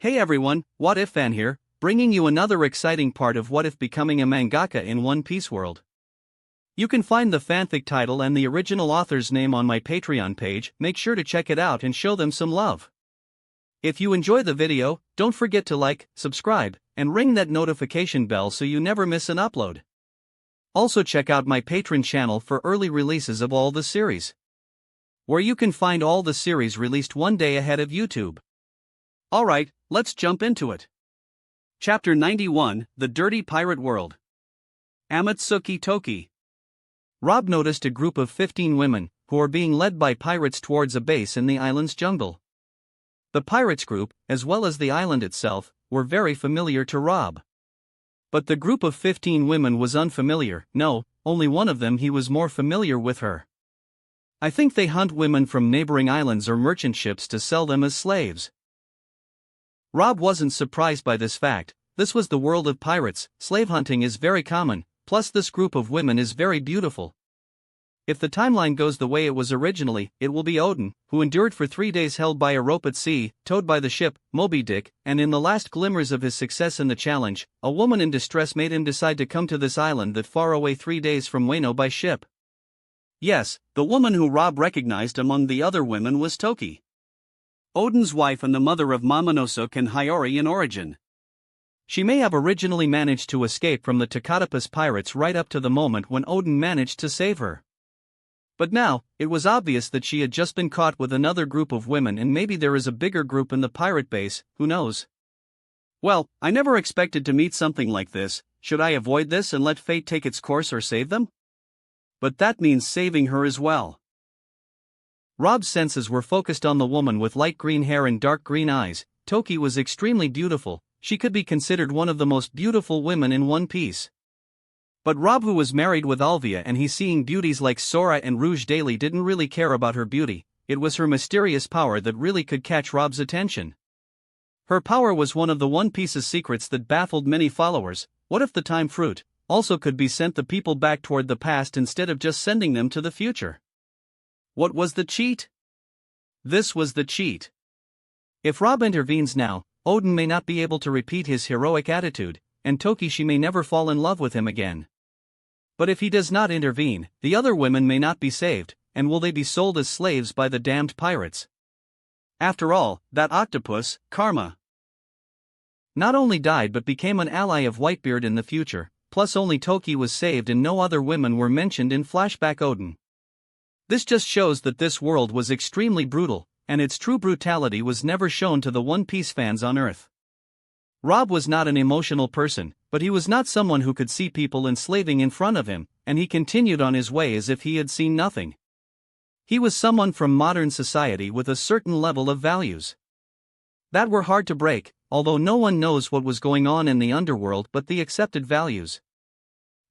Hey everyone, What If Fan here, bringing you another exciting part of What If becoming a mangaka in One Piece world. You can find the fanfic title and the original author's name on my Patreon page. Make sure to check it out and show them some love. If you enjoy the video, don't forget to like, subscribe, and ring that notification bell so you never miss an upload. Also check out my Patreon channel for early releases of all the series, where you can find all the series released one day ahead of YouTube. Alright, let's jump into it. Chapter 91, The Dirty Pirate World. Amatsuki Toki. Rob noticed a group of 15 women, who are being led by pirates towards a base in the island's jungle. The pirates group, as well as the island itself, were very familiar to Rob. But the group of 15 women was unfamiliar. No, only one of them he was more familiar with her. I think they hunt women from neighboring islands or merchant ships to sell them as slaves. Rob wasn't surprised by this fact. This was the world of pirates. Slave hunting is very common, plus this group of women is very beautiful. If the timeline goes the way it was originally, it will be Odin, who endured for 3 days held by a rope at sea, towed by the ship, Moby Dick, and in the last glimmers of his success in the challenge, a woman in distress made him decide to come to this island that far away 3 days from Wano by ship. Yes, the woman who Rob recognized among the other women was Toki, Odin's wife and the mother of Momonosuke and Hiyori in origin. She may have originally managed to escape from the Takatapus pirates right up to the moment when Odin managed to save her. But now, it was obvious that she had just been caught with another group of women, and maybe there is a bigger group in the pirate base, who knows? Well, I never expected to meet something like this. Should I avoid this and let fate take its course or save them? But that means saving her as well. Rob's senses were focused on the woman with light green hair and dark green eyes. Toki was extremely beautiful. She could be considered one of the most beautiful women in One Piece. But Rob, who was married with Alvia and he's seeing beauties like Sora and Rouge daily, didn't really care about her beauty. It was her mysterious power that really could catch Rob's attention. Her power was one of the One Piece's secrets that baffled many followers. What if the time fruit also could be sent the people back toward the past instead of just sending them to the future? What was the cheat? This was the cheat. If Rob intervenes now, Odin may not be able to repeat his heroic attitude, and Toki, she may never fall in love with him again. But if he does not intervene, the other women may not be saved, and will they be sold as slaves by the damned pirates? After all, that octopus, Karma, not only died but became an ally of Whitebeard in the future, plus only Toki was saved and no other women were mentioned in Flashback Odin. This just shows that this world was extremely brutal, and its true brutality was never shown to the One Piece fans on Earth. Rob was not an emotional person, but he was not someone who could see people enslaving in front of him, and he continued on his way as if he had seen nothing. He was someone from modern society with a certain level of values that were hard to break, although no one knows what was going on in the underworld, but the accepted values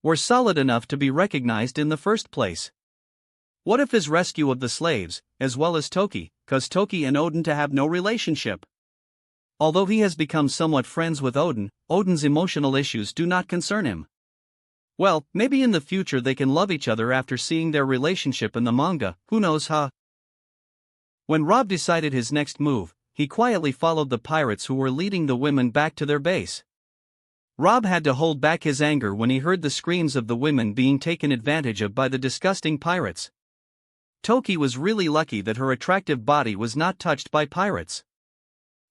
were solid enough to be recognized in the first place. What if his rescue of the slaves, as well as Toki, caused Toki and Odin to have no relationship? Although he has become somewhat friends with Odin, Odin's emotional issues do not concern him. Well, maybe in the future they can love each other after seeing their relationship in the manga, who knows, huh? When Rob decided his next move, he quietly followed the pirates who were leading the women back to their base. Rob had to hold back his anger when he heard the screams of the women being taken advantage of by the disgusting pirates. Toki was really lucky that her attractive body was not touched by pirates.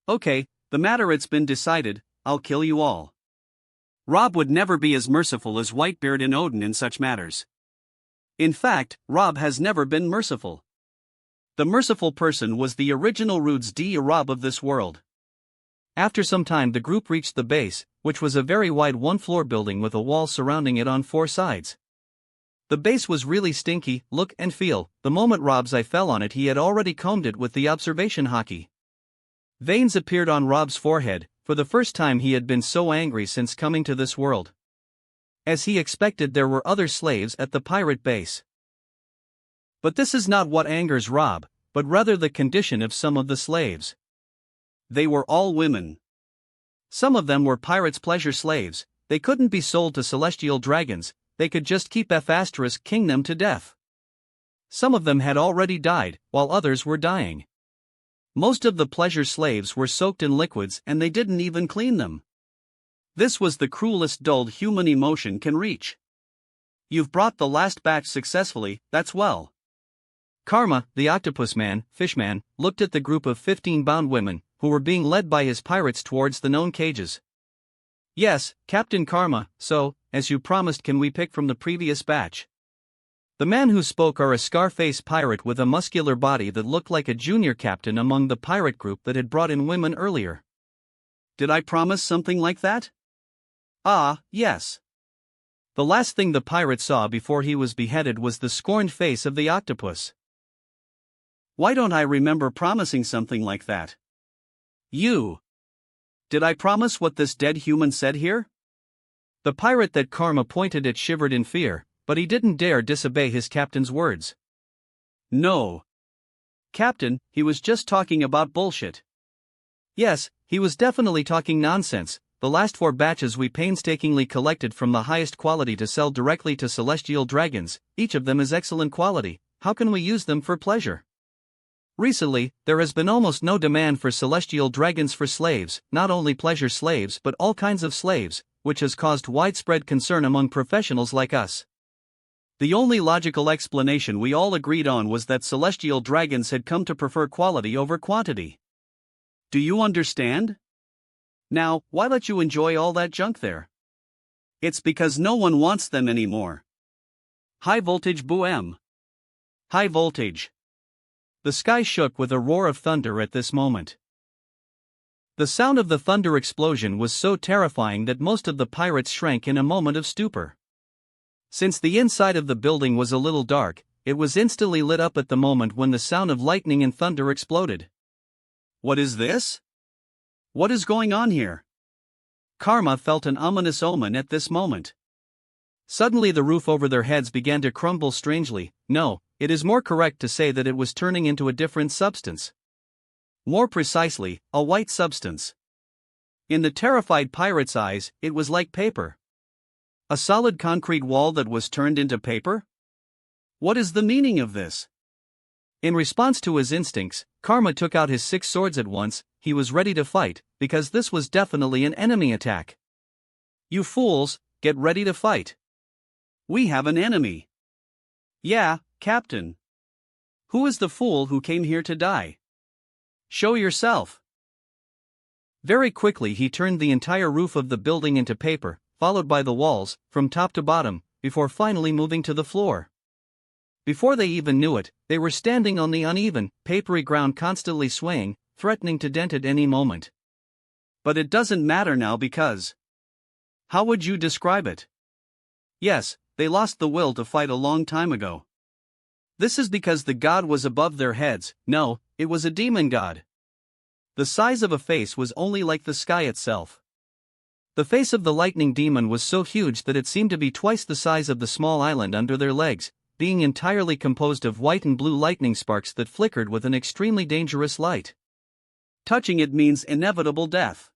Okay, the matter, it's been decided, I'll kill you all. Rob would never be as merciful as Whitebeard and Odin in such matters. In fact, Rob has never been merciful. The merciful person was the original Roods D. Rob of this world. After some time the group reached the base, which was a very wide one-floor building with a wall surrounding it on 4 sides. The base was really stinky, look and feel. The moment Rob's eye fell on it, he had already combed it with the observation hockey. Veins appeared on Rob's forehead. For the first time he had been so angry since coming to this world. As he expected, there were other slaves at the pirate base. But this is not what angers Rob, but rather the condition of some of the slaves. They were all women. Some of them were pirates' pleasure slaves. They couldn't be sold to celestial dragons. They could just keep king them to death. Some of them had already died, while others were dying. Most of the pleasure slaves were soaked in liquids and they didn't even clean them. This was the cruelest dulled human emotion can reach. You've brought the last batch successfully, that's well. Karma, the octopus man, fishman, looked at the group of 15 bound women, who were being led by his pirates towards the known cages. Yes, Captain Karma, so, as you promised, can we pick from the previous batch? The man who spoke are a scar-faced pirate with a muscular body that looked like a junior captain among the pirate group that had brought in women earlier. Did I promise something like that? Ah, yes. The last thing the pirate saw before he was beheaded was the scorned face of the octopus. Why don't I remember promising something like that? Did I promise what this dead human said here? The pirate that Karma pointed at shivered in fear, but he didn't dare disobey his captain's words. No. Captain, he was just talking about bullshit. Yes, he was definitely talking nonsense. The last 4 batches we painstakingly collected from the highest quality to sell directly to celestial dragons, each of them is excellent quality. How can we use them for pleasure? Recently, there has been almost no demand for celestial dragons for slaves, not only pleasure slaves but all kinds of slaves, which has caused widespread concern among professionals like us. The only logical explanation we all agreed on was that celestial dragons had come to prefer quality over quantity. Do you understand? Now, why let you enjoy all that junk there? It's because no one wants them anymore. High voltage boom. High voltage. The sky shook with a roar of thunder at this moment. The sound of the thunder explosion was so terrifying that most of the pirates shrank in a moment of stupor. Since the inside of the building was a little dark, it was instantly lit up at the moment when the sound of lightning and thunder exploded. What is this? What is going on here? Karma felt an ominous omen at this moment. Suddenly the roof over their heads began to crumble strangely. No, it is more correct to say that it was turning into a different substance. More precisely, a white substance. In the terrified pirate's eyes, it was like paper. A solid concrete wall that was turned into paper? What is the meaning of this? In response to his instincts, Karma took out his 6 swords at once. He was ready to fight, because this was definitely an enemy attack. You fools, get ready to fight. We have an enemy. Yeah, Captain. Who is the fool who came here to die? Show yourself. Very quickly he turned the entire roof of the building into paper, followed by the walls, from top to bottom, before finally moving to the floor. Before they even knew it, they were standing on the uneven, papery ground constantly swaying, threatening to dent at any moment. But it doesn't matter now because... How would you describe it? Yes, they lost the will to fight a long time ago. This is because the god was above their heads. No, it was a demon god. The size of a face was only like the sky itself. The face of the lightning demon was so huge that it seemed to be twice the size of the small island under their legs, being entirely composed of white and blue lightning sparks that flickered with an extremely dangerous light. Touching it means inevitable death.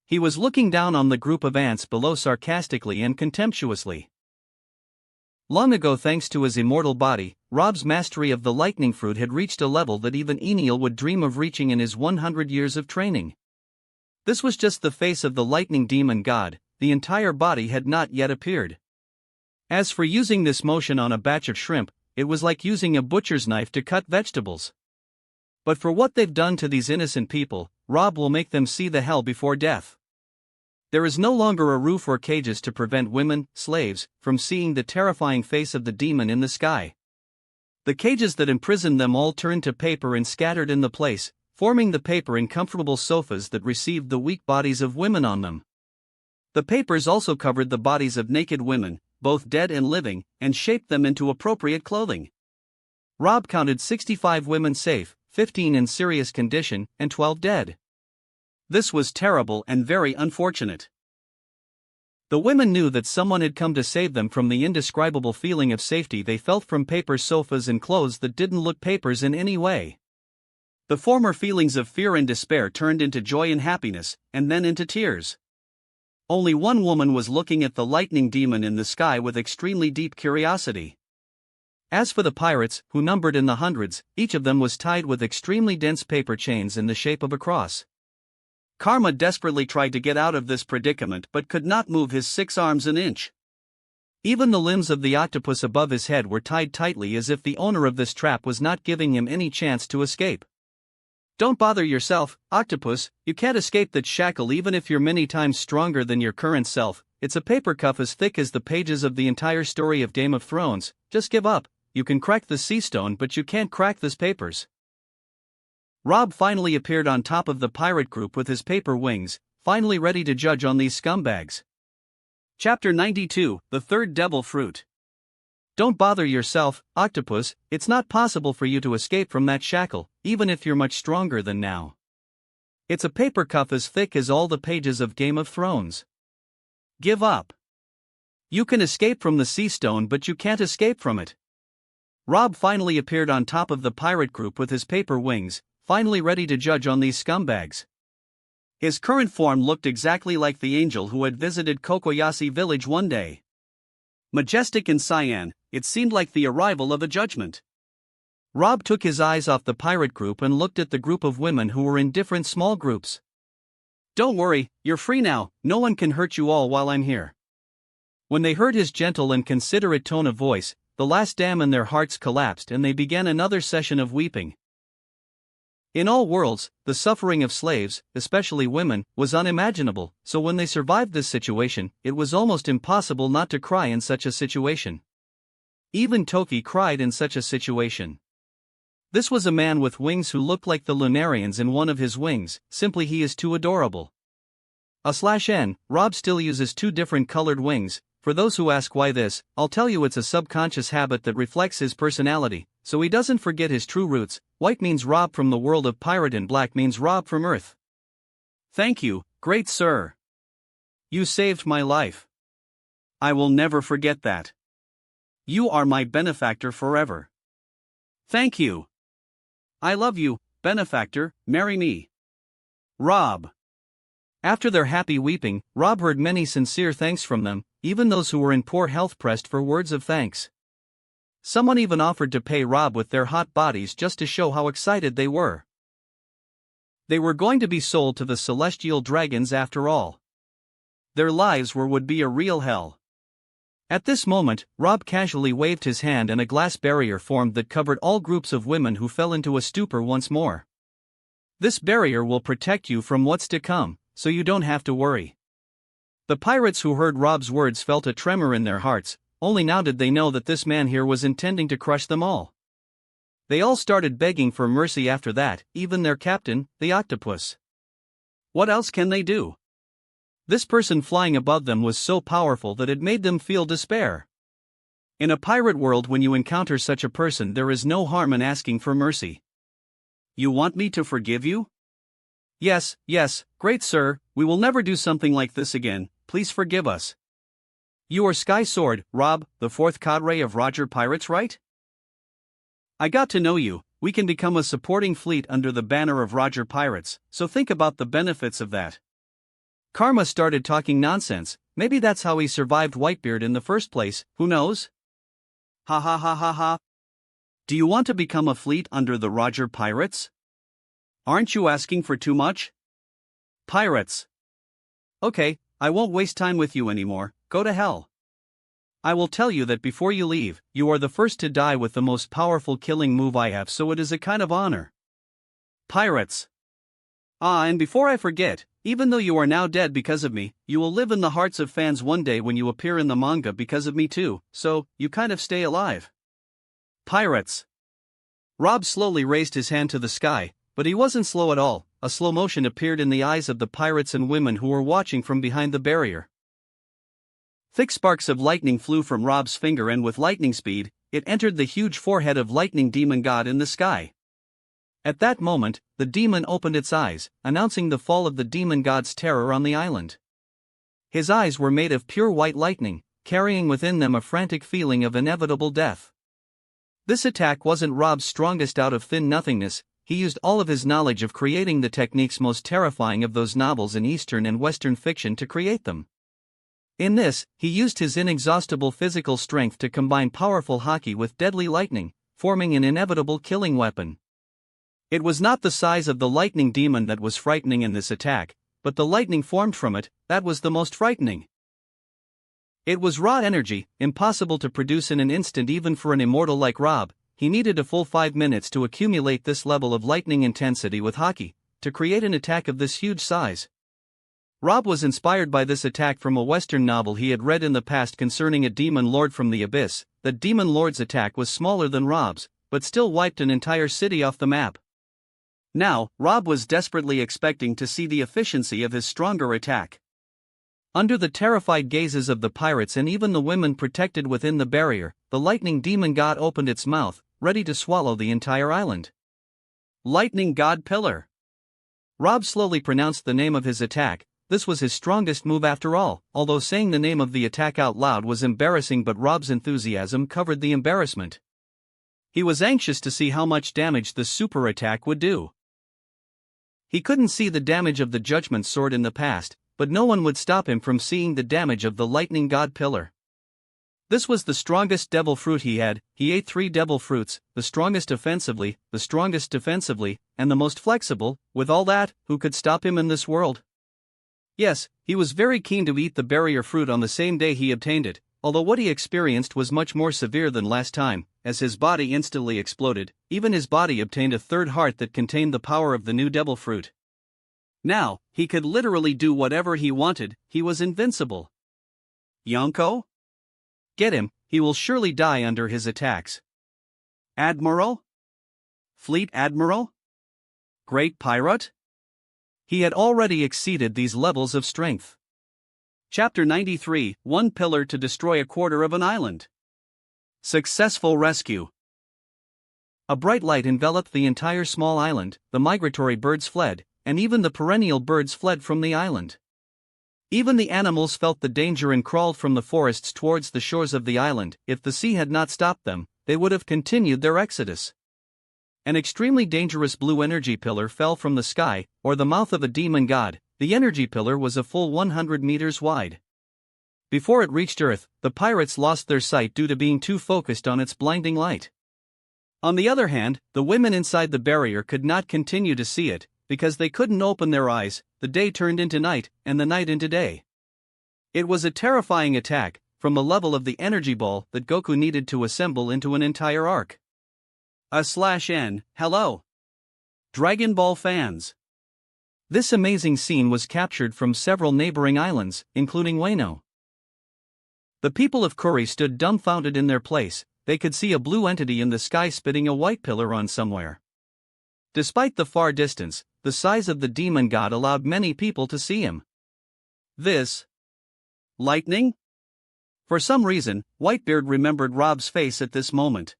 He was looking down on the group of ants below sarcastically and contemptuously. Long ago, thanks to his immortal body, Rob's mastery of the lightning fruit had reached a level that even Enil would dream of reaching in his 100 years of training. This was just the face of the lightning demon god, the entire body had not yet appeared. As for using this motion on a batch of shrimp, it was like using a butcher's knife to cut vegetables. But for what they've done to these innocent people, Rob will make them see the hell before death. There is no longer a roof or cages to prevent women, slaves, from seeing the terrifying face of the demon in the sky. The cages that imprisoned them all turned to paper and scattered in the place, forming the paper in comfortable sofas that received the weak bodies of women on them. The papers also covered the bodies of naked women, both dead and living, and shaped them into appropriate clothing. Rob counted 65 women safe, 15 in serious condition, and 12 dead. This was terrible and very unfortunate. The women knew that someone had come to save them from the indescribable feeling of safety they felt from paper sofas and clothes that didn't look papers in any way. The former feelings of fear and despair turned into joy and happiness, and then into tears. Only one woman was looking at the lightning demon in the sky with extremely deep curiosity. As for the pirates, who numbered in the hundreds, each of them was tied with extremely dense paper chains in the shape of a cross. Karma desperately tried to get out of this predicament but could not move his 6 arms an inch. Even the limbs of the octopus above his head were tied tightly as if the owner of this trap was not giving him any chance to escape. Don't bother yourself, octopus, you can't escape that shackle even if you're many times stronger than your current self. It's a paper cuff as thick as the pages of the entire story of Game of Thrones. Just give up. You can crack the sea stone but you can't crack this papers. Rob finally appeared on top of the pirate group with his paper wings, finally ready to judge on these scumbags. Chapter 92, The Third Devil Fruit. Don't bother yourself, octopus, it's not possible for you to escape from that shackle, even if you're much stronger than now. It's a paper cuff as thick as all the pages of Game of Thrones. Give up. You can escape from the sea stone but you can't escape from it. Rob finally appeared on top of the pirate group with his paper wings, finally ready to judge on these scumbags. His current form looked exactly like the angel who had visited Kokoyashi village one day. Majestic and cyan, it seemed like the arrival of a judgment. Rob took his eyes off the pirate group and looked at the group of women who were in different small groups. Don't worry, you're free now, no one can hurt you all while I'm here. When they heard his gentle and considerate tone of voice, the last dam in their hearts collapsed and they began another session of weeping. In all worlds, the suffering of slaves, especially women, was unimaginable, so when they survived this situation, it was almost impossible not to cry in such a situation. Even Toki cried in such a situation. This was a man with wings who looked like the Lunarians in one of his wings, simply he is too adorable. /N, Rob still uses 2 different colored wings. For those who ask why this, I'll tell you it's a subconscious habit that reflects his personality, so he doesn't forget his true roots. White means Rob from the world of pirate and black means Rob from Earth. Thank you, great sir. You saved my life. I will never forget that. You are my benefactor forever. Thank you. I love you, benefactor, marry me. Rob. After their happy weeping, Rob heard many sincere thanks from them, even those who were in poor health pressed for words of thanks. Someone even offered to pay Rob with their hot bodies just to show how excited they were. They were going to be sold to the celestial dragons after all. Their lives would be a real hell. At this moment, Rob casually waved his hand and a glass barrier formed that covered all groups of women who fell into a stupor once more. This barrier will protect you from what's to come, so you don't have to worry. The pirates who heard Rob's words felt a tremor in their hearts, only now did they know that this man here was intending to crush them all. They all started begging for mercy after that, even their captain, the octopus. What else can they do? This person flying above them was so powerful that it made them feel despair. In a pirate world, when you encounter such a person, there is no harm in asking for mercy. You want me to forgive you? Yes, great sir, we will never do something like this again, please forgive us. You are Sky Sword, Rob, the 4th cadre of Roger Pirates, right? I got to know you, we can become a supporting fleet under the banner of Roger Pirates, so think about the benefits of that. Karma started talking nonsense, maybe that's how he survived Whitebeard in the first place, who knows? Ha ha ha ha ha. Do you want to become a fleet under the Roger Pirates? Aren't you asking for too much? Pirates. Okay, I won't waste time with you anymore, go to hell. I will tell you that before you leave, you are the first to die with the most powerful killing move I have, so it is a kind of honor. Pirates. And before I forget, even though you are now dead because of me, you will live in the hearts of fans one day when you appear in the manga because of me too, so, you kind of stay alive. Pirates. Rob slowly raised his hand to the sky, but he wasn't slow at all. A slow motion appeared in the eyes of the pirates and women who were watching from behind the barrier. Thick sparks of lightning flew from Rob's finger and with lightning speed, it entered the huge forehead of lightning demon god in the sky. At that moment, the demon opened its eyes, announcing the fall of the demon god's terror on the island. His eyes were made of pure white lightning, carrying within them a frantic feeling of inevitable death. This attack wasn't Rob's strongest out of thin nothingness, he used all of his knowledge of creating the techniques most terrifying of those novels in Eastern and Western fiction to create them. In this, he used his inexhaustible physical strength to combine powerful haki with deadly lightning, forming an inevitable killing weapon. It was not the size of the lightning demon that was frightening in this attack, but the lightning formed from it, that was the most frightening. It was raw energy, impossible to produce in an instant even for an immortal like Rob. He needed a full 5 minutes to accumulate this level of lightning intensity with haki, to create an attack of this huge size. Rob was inspired by this attack from a Western novel he had read in the past concerning a demon lord from the abyss. The demon lord's attack was smaller than Rob's, but still wiped an entire city off the map. Now, Rob was desperately expecting to see the efficiency of his stronger attack. Under the terrified gazes of the pirates and even the women protected within the barrier, the lightning demon god opened its mouth, ready to swallow the entire island. Lightning God Pillar. Rob slowly pronounced the name of his attack. This was his strongest move after all, although saying the name of the attack out loud was embarrassing, but Rob's enthusiasm covered the embarrassment. He was anxious to see how much damage the super attack would do. He couldn't see the damage of the Judgment Sword in the past, but no one would stop him from seeing the damage of the Lightning God Pillar. This was the strongest devil fruit he had. He ate 3 devil fruits, the strongest offensively, the strongest defensively, and the most flexible. With all that, who could stop him in this world? Yes, he was very keen to eat the barrier fruit on the same day he obtained it, although what he experienced was much more severe than last time. As his body instantly exploded, even his body obtained a third heart that contained the power of the new devil fruit. Now, he could literally do whatever he wanted. He was invincible. Yonko? Get him, he will surely die under his attacks. Admiral? Fleet Admiral? Great Pirate? He had already exceeded these levels of strength. Chapter 93, One Pillar to Destroy a Quarter of an Island. Successful Rescue. A bright light enveloped the entire small island. The migratory birds fled, and even the perennial birds fled from the island. Even the animals felt the danger and crawled from the forests towards the shores of the island. If the sea had not stopped them, they would have continued their exodus. An extremely dangerous blue energy pillar fell from the sky, or the mouth of a demon god. The energy pillar was a full 100 meters wide. Before it reached Earth, the pirates lost their sight due to being too focused on its blinding light. On the other hand, the women inside the barrier could not continue to see it, because they couldn't open their eyes. The day turned into night, and the night into day. It was a terrifying attack, from the level of the energy ball that Goku needed to assemble into an entire arc. /N, hello. Dragon Ball fans. This amazing scene was captured from several neighboring islands, including Wano. The people of Kuri stood dumbfounded in their place. They could see a blue entity in the sky spitting a white pillar on somewhere. Despite the far distance, the size of the demon god allowed many people to see him. This lightning? For some reason, Whitebeard remembered Rob's face at this moment.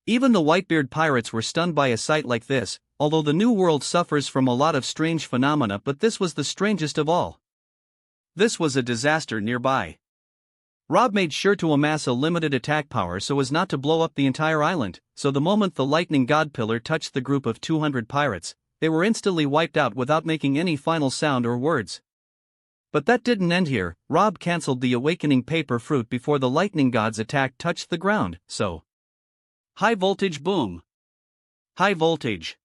Even the Whitebeard pirates were stunned by a sight like this, although the New World suffers from a lot of strange phenomena, but this was the strangest of all. This was a disaster nearby. Rob made sure to amass a limited attack power so as not to blow up the entire island, so the moment the lightning god pillar touched the group of 200 pirates, they were instantly wiped out without making any final sound or words. But that didn't end here. Rob cancelled the awakening paper fruit before the lightning god's attack touched the ground, so high voltage boom. High voltage.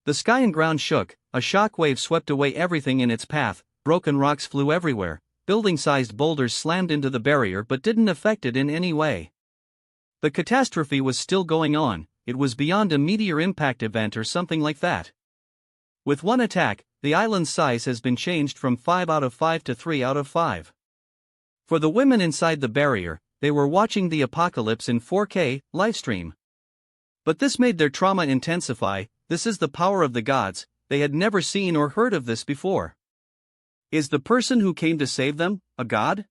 The sky and ground shook, a shock wave swept away everything in its path, broken rocks flew everywhere, building-sized boulders slammed into the barrier but didn't affect it in any way. The catastrophe was still going on. It was beyond a meteor impact event or something like that. With one attack, the island's size has been changed from 5 out of 5 to 3 out of 5. For the women inside the barrier, they were watching the apocalypse in 4K livestream. But this made their trauma intensify. This is the power of the gods. They had never seen or heard of this before. Is the person who came to save them a god?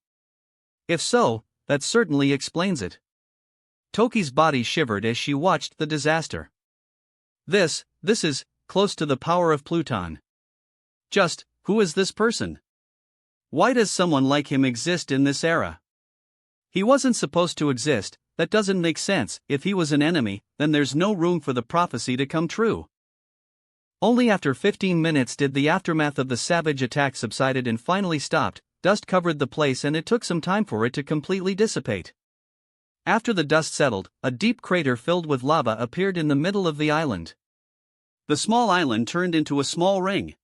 If so, that certainly explains it. Toki's body shivered as she watched the disaster. This is close to the power of Pluton. Just, who is this person? Why does someone like him exist in this era? He wasn't supposed to exist. That doesn't make sense. If he was an enemy, then there's no room for the prophecy to come true. Only after 15 minutes did the aftermath of the savage attack subsided and finally stopped. dust covered the place and it took some time for it to completely dissipate. After the dust settled, a deep crater filled with lava appeared in the middle of the island. The small island turned into a small ring.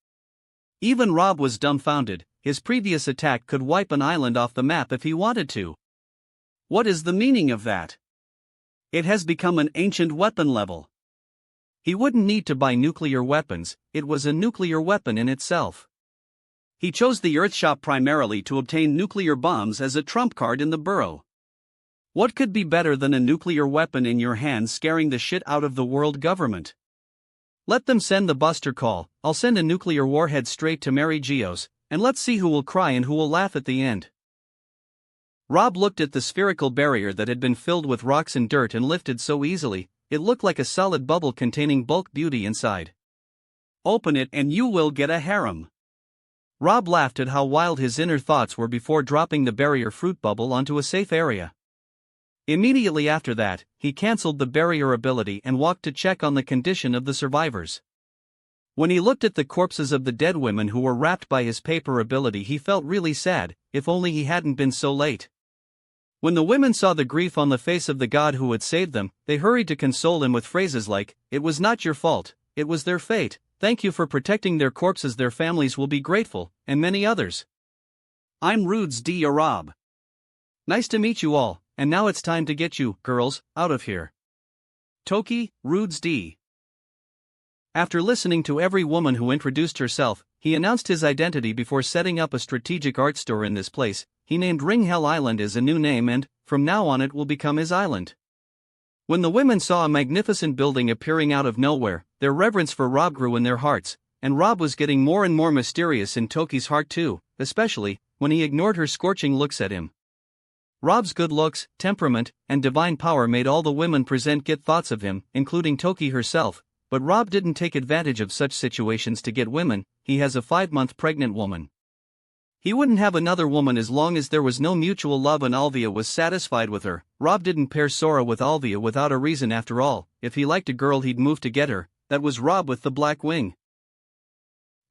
Even Rob was dumbfounded. His previous attack could wipe an island off the map if he wanted to. What is the meaning of that? It has become an ancient weapon level. He wouldn't need to buy nuclear weapons, it was a nuclear weapon in itself. He chose the Earthshop primarily to obtain nuclear bombs as a trump card in the burrow. What could be better than a nuclear weapon in your hands scaring the shit out of the world government? Let them send the buster call. I'll send a nuclear warhead straight to Mary Geo's, and let's see who will cry and who will laugh at the end. Rob looked at the spherical barrier that had been filled with rocks and dirt and lifted so easily, it looked like a solid bubble containing bulk beauty inside. Open it and you will get a harem. Rob laughed at how wild his inner thoughts were before dropping the barrier fruit bubble onto a safe area. Immediately after that, he cancelled the barrier ability and walked to check on the condition of the survivors. When he looked at the corpses of the dead women who were wrapped by his paper ability, he felt really sad, if only he hadn't been so late. When the women saw the grief on the face of the god who had saved them, they hurried to console him with phrases like, "It was not your fault, it was their fate, thank you for protecting their corpses, their families will be grateful," and many others. I'm Rudes D. Arab. Nice to meet you all, and now it's time to get you, girls, out of here. Toki, Rudes D. After listening to every woman who introduced herself, he announced his identity before setting up a strategic art store in this place. He named Ring Hell Island as a new name and, from now on, it will become his island. When the women saw a magnificent building appearing out of nowhere, their reverence for Rob grew in their hearts, and Rob was getting more and more mysterious in Toki's heart too, especially when he ignored her scorching looks at him. Rob's good looks, temperament, and divine power made all the women present get thoughts of him, including Toki herself, but Rob didn't take advantage of such situations to get women. He has a 5-month pregnant woman. He wouldn't have another woman as long as there was no mutual love and Alvia was satisfied with her. Rob didn't pair Sora with Alvia without a reason after all. If he liked a girl he'd move to get her. That was Rob with the black wing.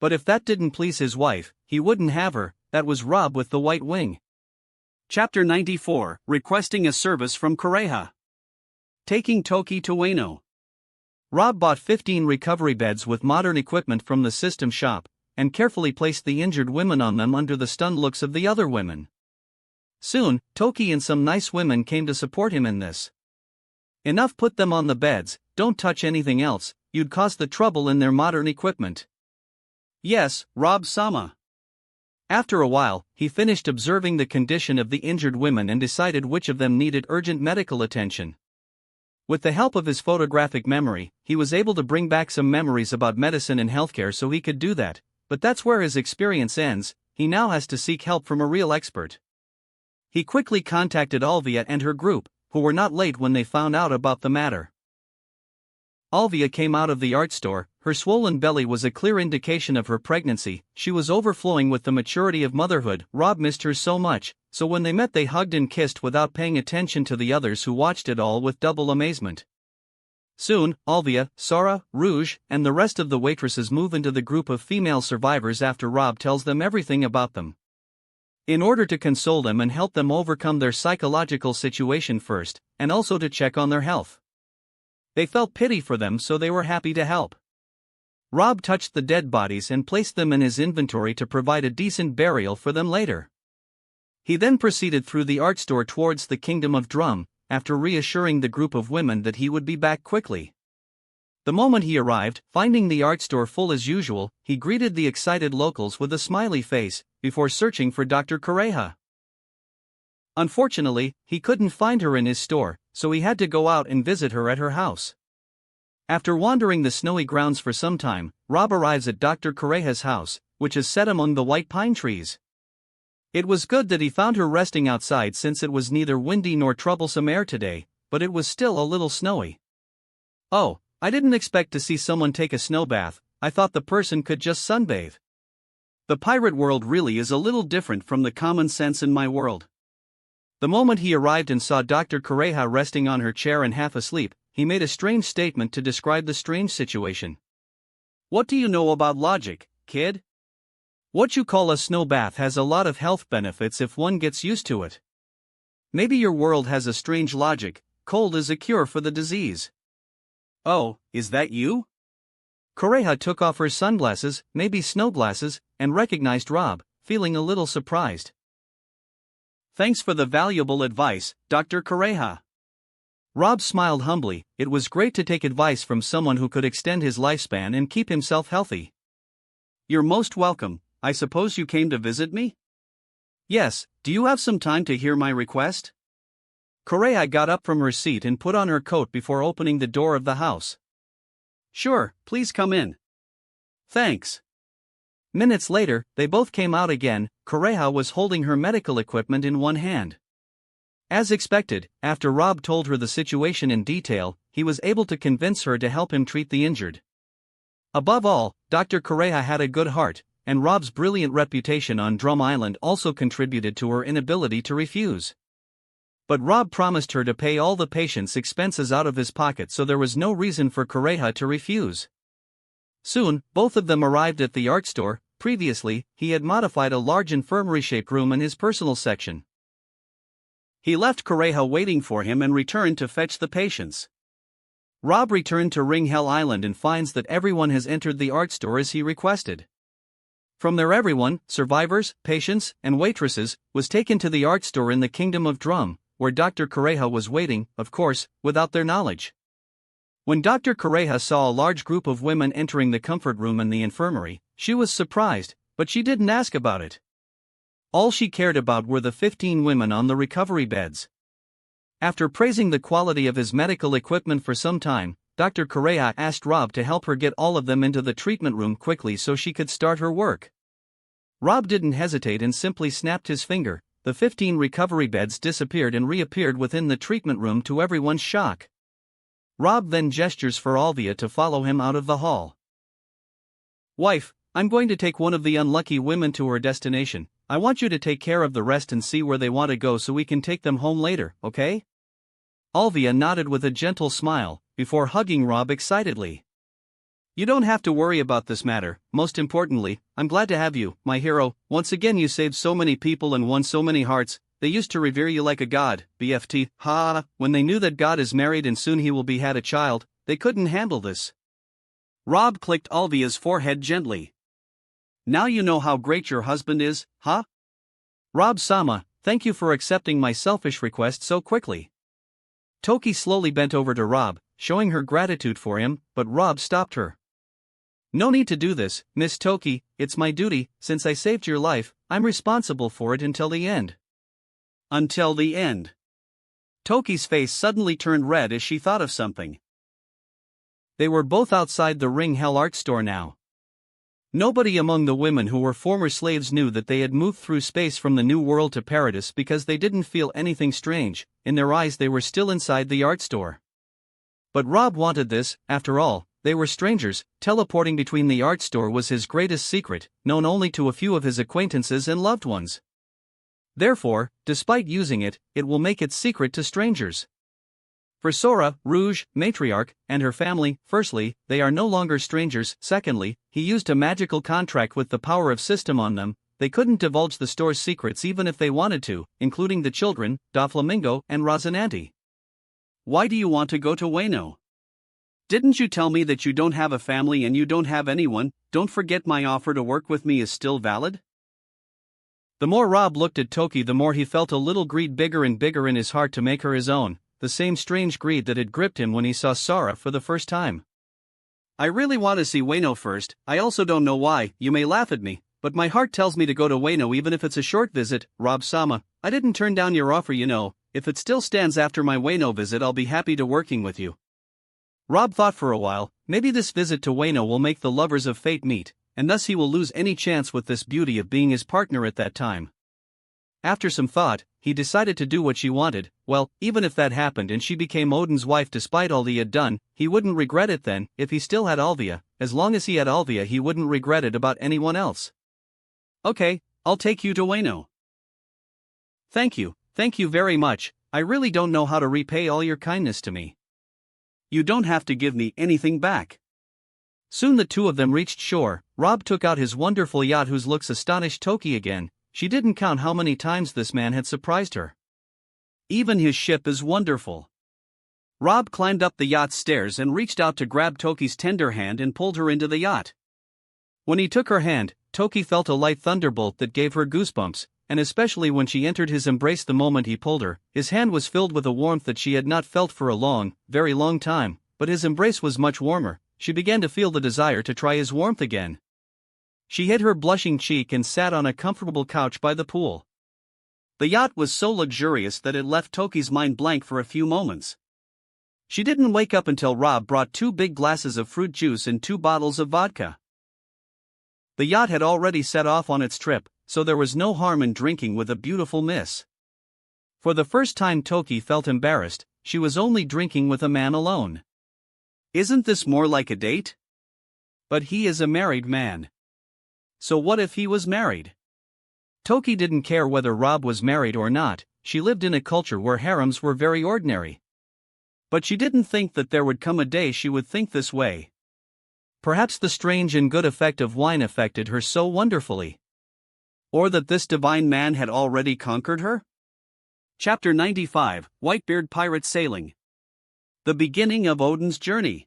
But if that didn't please his wife, he wouldn't have her. That was Rob with the white wing. Chapter 94, Requesting a Service from Kureha. Taking Toki to Ueno. Rob bought 15 recovery beds with modern equipment from the system shop, and carefully placed the injured women on them under the stunned looks of the other women. Soon, Toki and some nice women came to support him in this. Enough, put them on the beds, don't touch anything else, you'd cause the trouble in their modern equipment. Yes, Rob-sama. After a while, he finished observing the condition of the injured women and decided which of them needed urgent medical attention. With the help of his photographic memory, he was able to bring back some memories about medicine and healthcare so he could do that, but that's where his experience ends. He now has to seek help from a real expert. He quickly contacted Alvia and her group, who were not late when they found out about the matter. Alvia came out of the art store. Her swollen belly was a clear indication of her pregnancy. She was overflowing with the maturity of motherhood. Rob missed her so much, so when they met they hugged and kissed without paying attention to the others who watched it all with double amazement. Soon, Alvia, Sora, Rouge, and the rest of the waitresses move into the group of female survivors after Rob tells them everything about them. In order to console them and help them overcome their psychological situation first, and also to check on their health. They felt pity for them, so they were happy to help. Rob touched the dead bodies and placed them in his inventory to provide a decent burial for them later. He then proceeded through the art store towards the Kingdom of Drum, after reassuring the group of women that he would be back quickly. The moment he arrived, finding the art store full as usual, he greeted the excited locals with a smiley face, before searching for Dr. Kureha. Unfortunately, he couldn't find her in his store, so he had to go out and visit her at her house. After wandering the snowy grounds for some time, Rob arrives at Dr. Kureha's house, which is set among the white pine trees. It was good that he found her resting outside since it was neither windy nor troublesome air today, but it was still a little snowy. Oh, I didn't expect to see someone take a snow bath. I thought the person could just sunbathe. The pirate world really is a little different from the common sense in my world. The moment he arrived and saw Dr. Kureha resting on her chair and half asleep, he made a strange statement to describe the strange situation. What do you know about logic, kid? What you call a snow bath has a lot of health benefits if one gets used to it. Maybe your world has a strange logic, cold is a cure for the disease. Oh, is that you? Kureha took off her sunglasses, maybe snow glasses, and recognized Rob, feeling a little surprised. Thanks for the valuable advice, Dr. Kureha. Rob smiled humbly. It was great to take advice from someone who could extend his lifespan and keep himself healthy. You're most welcome. I suppose you came to visit me? Yes, do you have some time to hear my request? Kureha got up from her seat and put on her coat before opening the door of the house. Sure, please come in. Thanks. Minutes later, they both came out again. Kureha was holding her medical equipment in one hand. As expected, after Rob told her the situation in detail, he was able to convince her to help him treat the injured. Above all, Dr. Kureha had a good heart, and Rob's brilliant reputation on Drum Island also contributed to her inability to refuse. But Rob promised her to pay all the patient's expenses out of his pocket, so there was no reason for Kureha to refuse. Soon, both of them arrived at the art store. Previously, he had modified a large infirmary-shaped room in his personal section. He left Kureha waiting for him and returned to fetch the patients. Rob returned to Ring Hell Island and finds that everyone has entered the art store as he requested. From there everyone, survivors, patients, and waitresses, was taken to the art store in the Kingdom of Drum, where Dr. Kureha was waiting, of course, without their knowledge. When Dr. Kureha saw a large group of women entering the comfort room in the infirmary, she was surprised, but she didn't ask about it. All she cared about were the 15 women on the recovery beds. After praising the quality of his medical equipment for some time, Dr. Kureha asked Rob to help her get all of them into the treatment room quickly so she could start her work. Rob didn't hesitate and simply snapped his finger. The 15 recovery beds disappeared and reappeared within the treatment room to everyone's shock. Rob then gestures for Alvia to follow him out of the hall. Wife, I'm going to take one of the unlucky women to her destination. I want you to take care of the rest and see where they want to go so we can take them home later, okay? Alvia nodded with a gentle smile, before hugging Rob excitedly. You don't have to worry about this matter. Most importantly, I'm glad to have you, my hero. Once again you saved so many people and won so many hearts. They used to revere you like a god, BFT, ha. When they knew that God is married and soon he will be had a child, they couldn't handle this. Rob clicked Alvia's forehead gently. Now you know how great your husband is, huh? Rob-sama, thank you for accepting my selfish request so quickly. Toki slowly bent over to Rob, showing her gratitude for him, but Rob stopped her. No need to do this, Miss Toki, it's my duty. Since I saved your life, I'm responsible for it until the end. Until the end. Toki's face suddenly turned red as she thought of something. They were both outside the Ring Hell art store now. Nobody among the women who were former slaves knew that they had moved through space from the new world to Paradis because they didn't feel anything strange. In their eyes they were still inside the art store. But Rob wanted this. After all, they were strangers. Teleporting between the art store was his greatest secret, known only to a few of his acquaintances and loved ones. Therefore, despite using it, it will make it secret to strangers. For Sora, Rouge, Matriarch, and her family, firstly, they are no longer strangers. Secondly, he used a magical contract with the power of system on them. They couldn't divulge the store's secrets even if they wanted to, including the children, Doflamingo and Rosinante. Why do you want to go to Wano? Didn't you tell me that you don't have a family and you don't have anyone? Don't forget my offer to work with me is still valid? The more Rob looked at Toki, the more he felt a little greed bigger and bigger in his heart to make her his own. The same strange greed that had gripped him when he saw Sora for the first time. I really want to see Wano first. I also don't know why. You may laugh at me, but my heart tells me to go to Wano even if it's a short visit. Rob-sama, I didn't turn down your offer, you know. If it still stands after my Wano visit, I'll be happy to working with you. Rob thought for a while. Maybe this visit to Wano will make the lovers of fate meet, and thus he will lose any chance with this beauty of being his partner at that time. After some thought, he decided to do what she wanted. Well, even if that happened and she became Odin's wife despite all he had done, he wouldn't regret it then. If he still had Alvia, as long as he had Alvia, he wouldn't regret it about anyone else. Okay, I'll take you to Wano. Thank you very much. I really don't know how to repay all your kindness to me. You don't have to give me anything back. Soon the two of them reached shore. Rob took out his wonderful yacht, whose looks astonished Toki again. She didn't count how many times this man had surprised her. Even his ship is wonderful. Rob climbed up the yacht's stairs and reached out to grab Toki's tender hand and pulled her into the yacht. When he took her hand, Toki felt a light thunderbolt that gave her goosebumps, and especially when she entered his embrace the moment he pulled her, his hand was filled with a warmth that she had not felt for a long, very long time, but his embrace was much warmer. She began to feel the desire to try his warmth again. She hid her blushing cheek and sat on a comfortable couch by the pool. The yacht was so luxurious that it left Toki's mind blank for a few moments. She didn't wake up until Rob brought 2 big glasses of fruit juice and 2 bottles of vodka. The yacht had already set off on its trip, so there was no harm in drinking with a beautiful miss. For the first time Toki felt embarrassed. She was only drinking with a man alone. Isn't this more like a date? But he is a married man. So what if he was married? Toki didn't care whether Rob was married or not. She lived in a culture where harems were very ordinary. But she didn't think that there would come a day she would think this way. Perhaps the strange and good effect of wine affected her so wonderfully. Or that this divine man had already conquered her? Chapter 95, Whitebeard Pirate Sailing. The beginning of Odin's journey.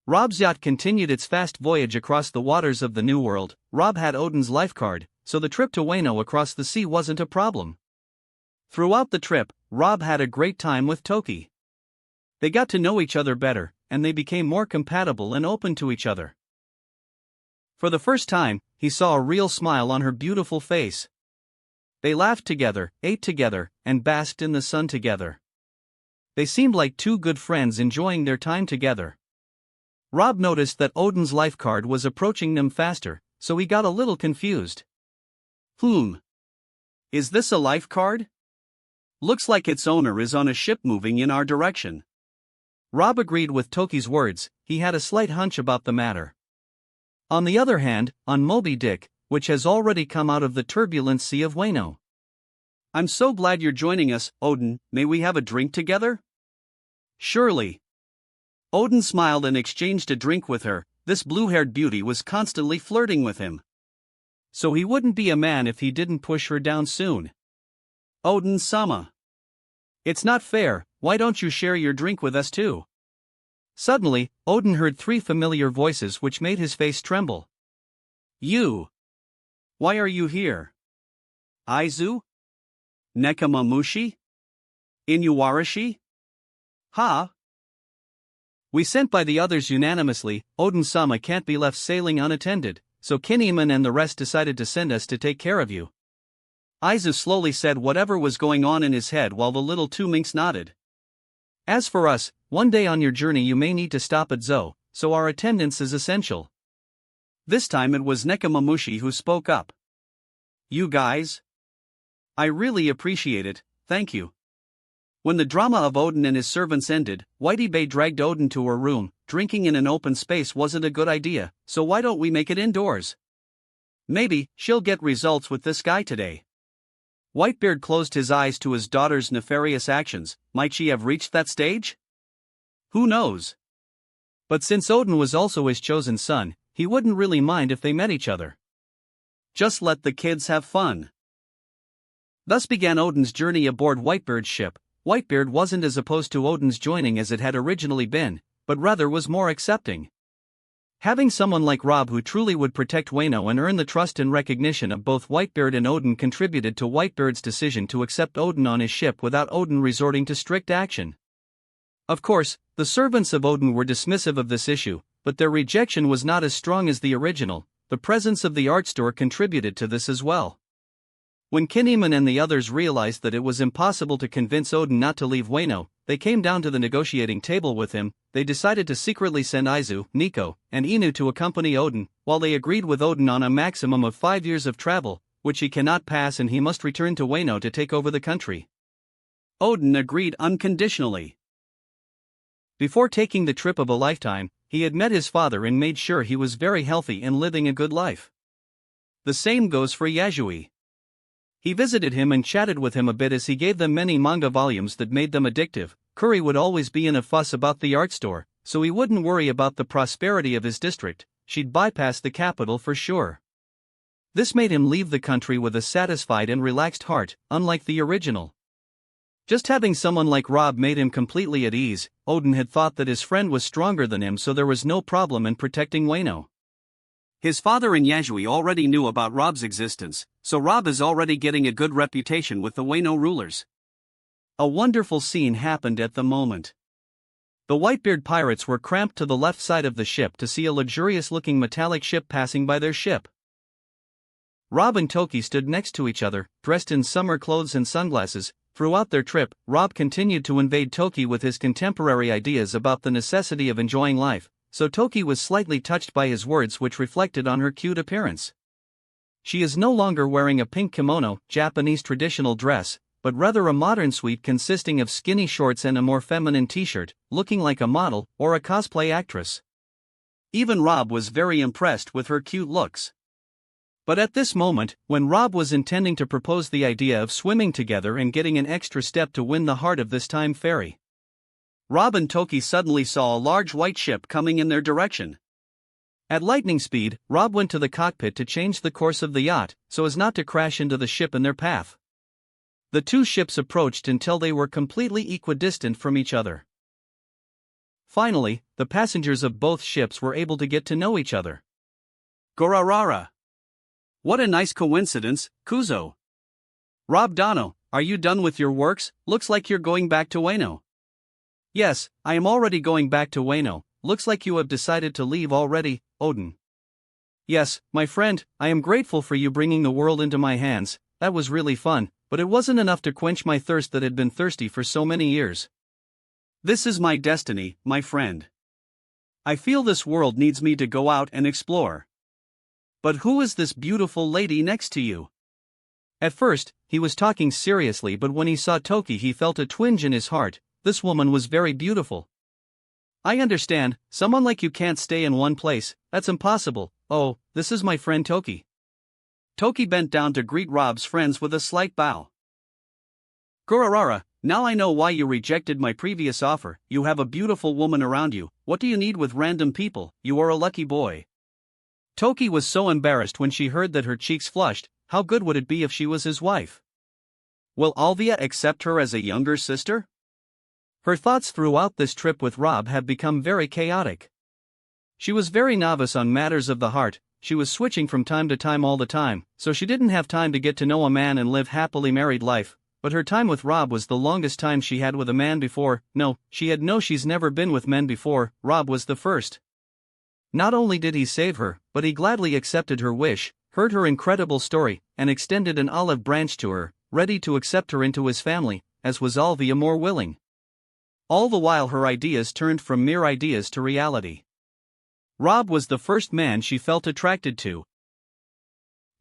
Rob's yacht continued its fast voyage across the waters of the New World. Rob had Odin's lifecard, so the trip to Wano across the sea wasn't a problem. Throughout the trip, Rob had a great time with Toki. They got to know each other better, and they became more compatible and open to each other. For the first time, he saw a real smile on her beautiful face. They laughed together, ate together, and basked in the sun together. They seemed like 2 good friends enjoying their time together. Rob noticed that Odin's lifecard was approaching them faster, so he got a little confused. Is this a lifecard? Looks like its owner is on a ship moving in our direction. Rob agreed with Toki's words. He had a slight hunch about the matter. On the other hand, on Moby Dick, which has already come out of the turbulent sea of Wano. I'm so glad you're joining us, Odin. May we have a drink together? Surely. Odin smiled and exchanged a drink with her. This blue-haired beauty was constantly flirting with him. So he wouldn't be a man if he didn't push her down soon. Odin-sama. It's not fair. Why don't you share your drink with us too? Suddenly, Odin heard 3 familiar voices which made his face tremble. You. Why are you here? Aizu? Nekamamushi? Inuarashi? Ha? We sent by the others unanimously. Odin-sama can't be left sailing unattended, so Kinemon and the rest decided to send us to take care of you. Aizu slowly said whatever was going on in his head while the little 2 minks nodded. As for us, one day on your journey you may need to stop at Zo, so our attendance is essential. This time it was Nekamamushi who spoke up. You guys? I really appreciate it, thank you. When the drama of Odin and his servants ended, Whitey Bay dragged Odin to her room. Drinking in an open space wasn't a good idea, so why don't we make it indoors? Maybe she'll get results with this guy today. Whitebeard closed his eyes to his daughter's nefarious actions. Might she have reached that stage? Who knows? But since Odin was also his chosen son, he wouldn't really mind if they met each other. Just let the kids have fun. Thus began Odin's journey aboard Whitebeard's ship. Whitebeard wasn't as opposed to Odin's joining as it had originally been, but rather was more accepting. Having someone like Rob who truly would protect Wano and earn the trust and recognition of both Whitebeard and Odin contributed to Whitebeard's decision to accept Odin on his ship without Odin resorting to strict action. Of course, the servants of Odin were dismissive of this issue, but their rejection was not as strong as the original. The presence of the art store contributed to this as well. When Kinemon and the others realized that it was impossible to convince Odin not to leave Wano, they came down to the negotiating table with him. They decided to secretly send Aizu, Nico, and Inu to accompany Odin, while they agreed with Odin on a maximum of 5 years of travel, which he cannot pass and he must return to Wano to take over the country. Odin agreed unconditionally. Before taking the trip of a lifetime, he had met his father and made sure he was very healthy and living a good life. The same goes for Yasui. He visited him and chatted with him a bit as he gave them many manga volumes that made them addictive. Curry would always be in a fuss about the art store, so he wouldn't worry about the prosperity of his district. She'd bypass the capital for sure. This made him leave the country with a satisfied and relaxed heart, unlike the original. Just having someone like Rob made him completely at ease. Odin had thought that his friend was stronger than him, so there was no problem in protecting Wano. His father and Yasui already knew about Rob's existence, so Rob is already getting a good reputation with the Wano rulers. A wonderful scene happened at the moment. The Whitebeard pirates were cramped to the left side of the ship to see a luxurious-looking metallic ship passing by their ship. Rob and Toki stood next to each other, dressed in summer clothes and sunglasses. Throughout their trip, Rob continued to invade Toki with his contemporary ideas about the necessity of enjoying life, so Toki was slightly touched by his words, which reflected on her cute appearance. She is no longer wearing a pink kimono, Japanese traditional dress, but rather a modern suite consisting of skinny shorts and a more feminine t-shirt, looking like a model or a cosplay actress. Even Rob was very impressed with her cute looks. But at this moment, when Rob was intending to propose the idea of swimming together and getting an extra step to win the heart of this time fairy, Rob and Toki suddenly saw a large white ship coming in their direction. At lightning speed, Rob went to the cockpit to change the course of the yacht, so as not to crash into the ship in their path. The two ships approached until they were completely equidistant from each other. Finally, the passengers of both ships were able to get to know each other. Gorarara! What a nice coincidence, Kuzo. Rob Dono, are you done with your works? Looks like you're going back to Wano. Yes, I am already going back to Wano. Looks like you have decided to leave already, Odin. Yes, my friend, I am grateful for you bringing the world into my hands. That was really fun, but it wasn't enough to quench my thirst that had been thirsty for so many years. This is my destiny, my friend. I feel this world needs me to go out and explore. But who is this beautiful lady next to you? At first, he was talking seriously, but when he saw Toki he felt a twinge in his heart. This woman was very beautiful. I understand, someone like you can't stay in one place, that's impossible. Oh, this is my friend Toki. Toki bent down to greet Rob's friends with a slight bow. Kurarara, now I know why you rejected my previous offer. You have a beautiful woman around you. What do you need with random people? You are a lucky boy. Toki was so embarrassed when she heard that her cheeks flushed. How good would it be if she was his wife? Will Alvia accept her as a younger sister? Her thoughts throughout this trip with Rob had become very chaotic. She was very novice on matters of the heart. She was switching from time to time all the time, so she didn't have time to get to know a man and live happily married life. But her time with Rob was the longest time she had with a man before. She's never been with men before. Rob was the first. Not only did he save her, but he gladly accepted her wish, heard her incredible story, and extended an olive branch to her, ready to accept her into his family, as was Alvia more willing. All the while her ideas turned from mere ideas to reality. Rob was the first man she felt attracted to.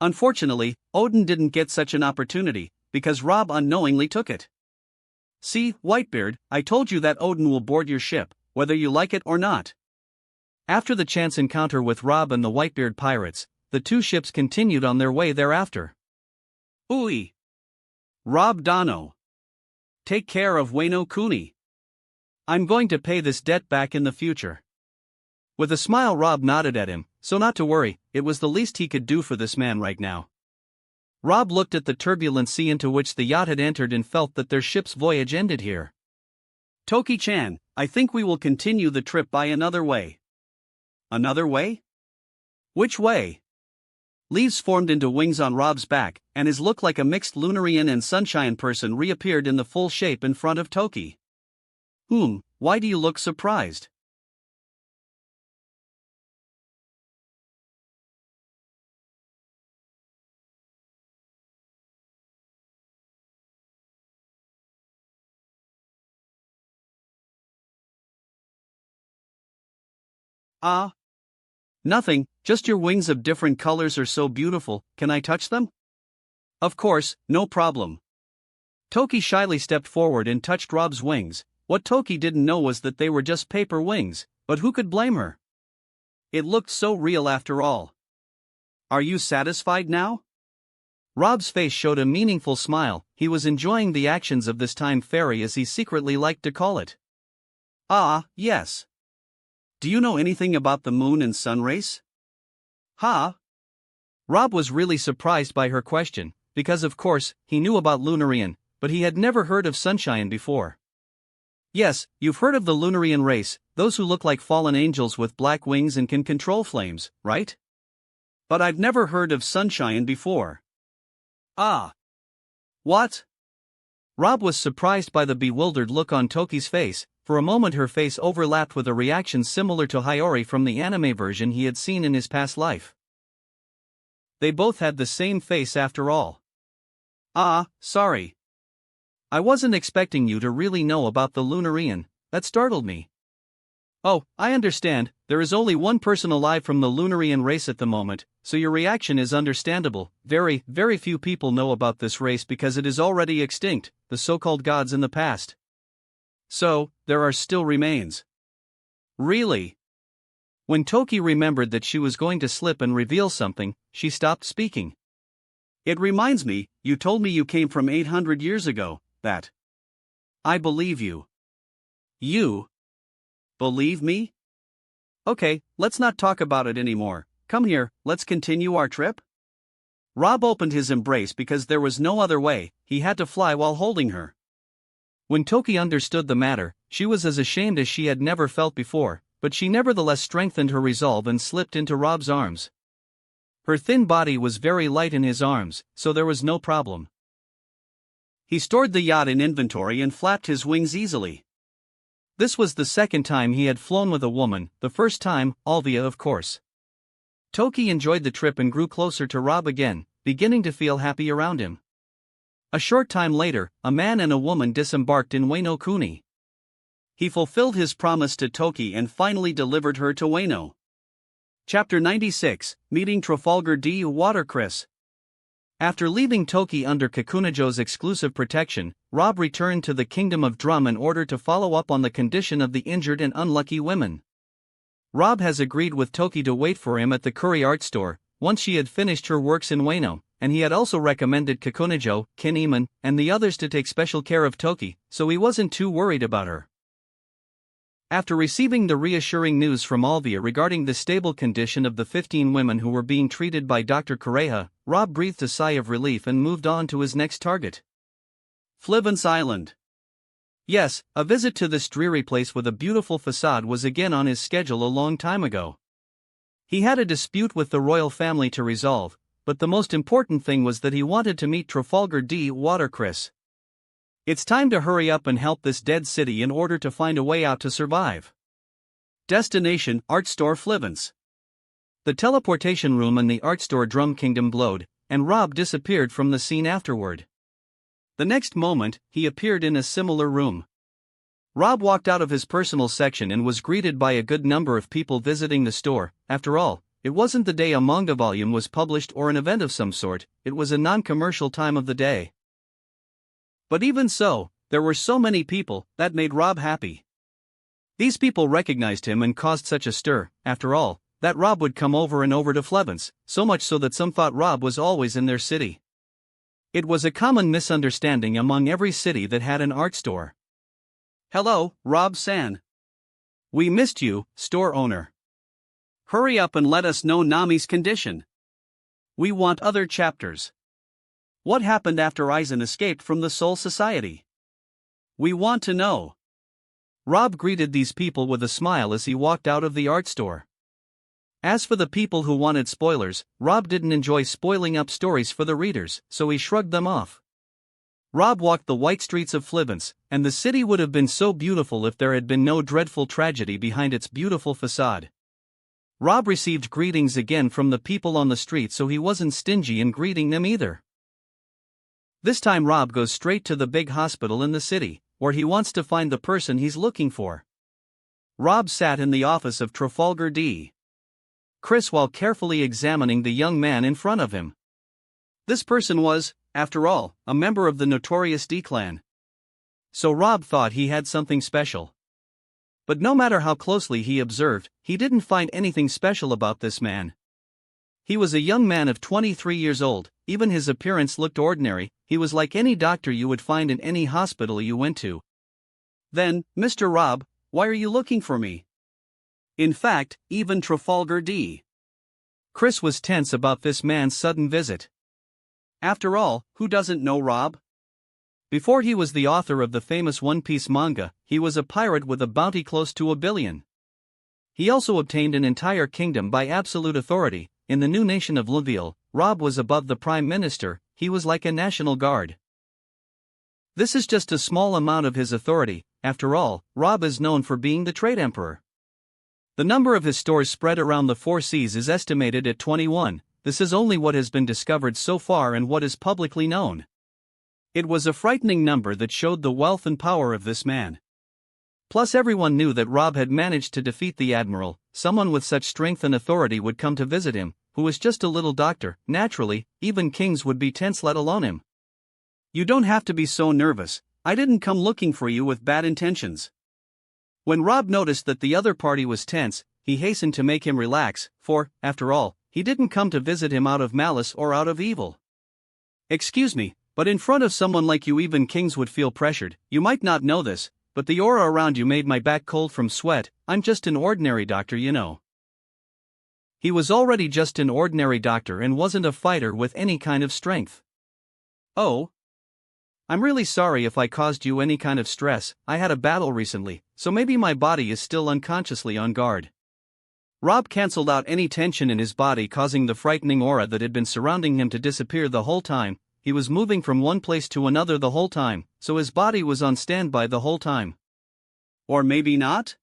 Unfortunately, Odin didn't get such an opportunity, because Rob unknowingly took it. See, Whitebeard, I told you that Odin will board your ship, whether you like it or not. After the chance encounter with Rob and the Whitebeard pirates, the two ships continued on their way thereafter. Ui! Rob Dono. Take care of Wano Kuni. I'm going to pay this debt back in the future. With a smile Rob nodded at him, so not to worry, it was the least he could do for this man right now. Rob looked at the turbulent sea into which the yacht had entered and felt that their ship's voyage ended here. Toki-chan, I think we will continue the trip by another way. Another way? Which way? Leaves formed into wings on Rob's back, and his look like a mixed Lunarian and Sunshine person reappeared in the full shape in front of Toki. Why do you look surprised? Nothing, just your wings of different colors are so beautiful. Can I touch them? Of course, no problem. Toki shyly stepped forward and touched Rob's wings. What Toki didn't know was that they were just paper wings, but who could blame her? It looked so real after all. Are you satisfied now? Rob's face showed a meaningful smile. He was enjoying the actions of this time fairy, as he secretly liked to call it. Yes. Do you know anything about the moon and sun race? Huh? Rob was really surprised by her question, because of course, he knew about Lunarian, but he had never heard of Sunshine before. Yes, you've heard of the Lunarian race, those who look like fallen angels with black wings and can control flames, right? But I've never heard of Sunshine before. Ah. What? Rob was surprised by the bewildered look on Toki's face. For a moment her face overlapped with a reaction similar to Hiyori from the anime version he had seen in his past life. They both had the same face after all. Ah, sorry. I wasn't expecting you to really know about the Lunarian, that startled me. Oh, I understand, there is only one person alive from the Lunarian race at the moment, so your reaction is understandable. Very, very few people know about this race because it is already extinct, the so-called gods in the past. So, there are still remains. Really? When Toki remembered that she was going to slip and reveal something, she stopped speaking. It reminds me, you told me you came from 800 years ago, that. I believe you. You? Believe me? Okay, let's not talk about it anymore. Come here, let's continue our trip. Rob opened his embrace because there was no other way, he had to fly while holding her. When Toki understood the matter, she was as ashamed as she had never felt before, but she nevertheless strengthened her resolve and slipped into Rob's arms. Her thin body was very light in his arms, so there was no problem. He stored the yacht in inventory and flapped his wings easily. This was the second time he had flown with a woman, the first time, Alvia of course. Toki enjoyed the trip and grew closer to Rob again, beginning to feel happy around him. A short time later, a man and a woman disembarked in Ueno Kuni. He fulfilled his promise to Toki and finally delivered her to Ueno. Chapter 96, Meeting Trafalgar D. Watercress. After leaving Toki under Kakunajo's exclusive protection, Rob returned to the Kingdom of Drum in order to follow up on the condition of the injured and unlucky women. Rob has agreed with Toki to wait for him at the Curry Art Store, once she had finished her works in Ueno, and he had also recommended Kakunajo, Kinemon, and the others to take special care of Toki, so he wasn't too worried about her. After receiving the reassuring news from Alvia regarding the stable condition of the 15 women who were being treated by Dr. Kureha, Rob breathed a sigh of relief and moved on to his next target. Flivence Island. Yes, a visit to this dreary place with a beautiful facade was again on his schedule a long time ago. He had a dispute with the royal family to resolve, but the most important thing was that he wanted to meet Trafalgar D. Watercress. It's time to hurry up and help this dead city in order to find a way out to survive. Destination, Art Store Flivence. The teleportation room in the art store Drum Kingdom glowed, and Rob disappeared from the scene afterward. The next moment, he appeared in a similar room. Rob walked out of his personal section and was greeted by a good number of people visiting the store. After all, it wasn't the day a manga volume was published or an event of some sort, it was a non-commercial time of the day. But even so, there were so many people that made Rob happy. These people recognized him and caused such a stir, after all, that Rob would come over and over to Flevence, so much so that some thought Rob was always in their city. It was a common misunderstanding among every city that had an art store. Hello, Rob-san. We missed you, store owner. Hurry up and let us know Nami's condition. We want other chapters. What happened after Aizen escaped from the Soul Society? We want to know. Rob greeted these people with a smile as he walked out of the art store. As for the people who wanted spoilers, Rob didn't enjoy spoiling up stories for the readers, so he shrugged them off. Rob walked the white streets of Flivence, and the city would have been so beautiful if there had been no dreadful tragedy behind its beautiful facade. Rob received greetings again from the people on the street, so he wasn't stingy in greeting them either. This time Rob goes straight to the big hospital in the city, where he wants to find the person he's looking for. Rob sat in the office of Trafalgar D. Chris while carefully examining the young man in front of him. This person was, after all, a member of the notorious D-clan. So Rob thought he had something special. But no matter how closely he observed, he didn't find anything special about this man. He was a young man of 23 years old, even his appearance looked ordinary, he was like any doctor you would find in any hospital you went to. Then, Mr. Rob, why are you looking for me? In fact, even Trafalgar D. Chris was tense about this man's sudden visit. After all, who doesn't know Rob? Before he was the author of the famous One Piece manga, he was a pirate with a bounty close to $1 billion. He also obtained an entire kingdom by absolute authority. In the new nation of Laville, Rob was above the Prime Minister, he was like a National Guard. This is just a small amount of his authority. After all, Rob is known for being the trade emperor. The number of his stores spread around the 4 seas is estimated at 21. This is only what has been discovered so far and what is publicly known. It was a frightening number that showed the wealth and power of this man. Plus, everyone knew that Rob had managed to defeat the admiral. Someone with such strength and authority would come to visit him, who was just a little doctor. Naturally, even kings would be tense, let alone him. You don't have to be so nervous. I didn't come looking for you with bad intentions. When Rob noticed that the other party was tense, he hastened to make him relax, for, after all, he didn't come to visit him out of malice or out of evil. Excuse me, but in front of someone like you even kings would feel pressured. You might not know this, but the aura around you made my back cold from sweat. I'm just an ordinary doctor, you know. He was already just an ordinary doctor and wasn't a fighter with any kind of strength. Oh? I'm really sorry if I caused you any kind of stress. I had a battle recently, so maybe my body is still unconsciously on guard. Rob cancelled out any tension in his body, causing the frightening aura that had been surrounding him to disappear the whole time. He was moving from one place to another the whole time, so his body was on standby the whole time. Or maybe not?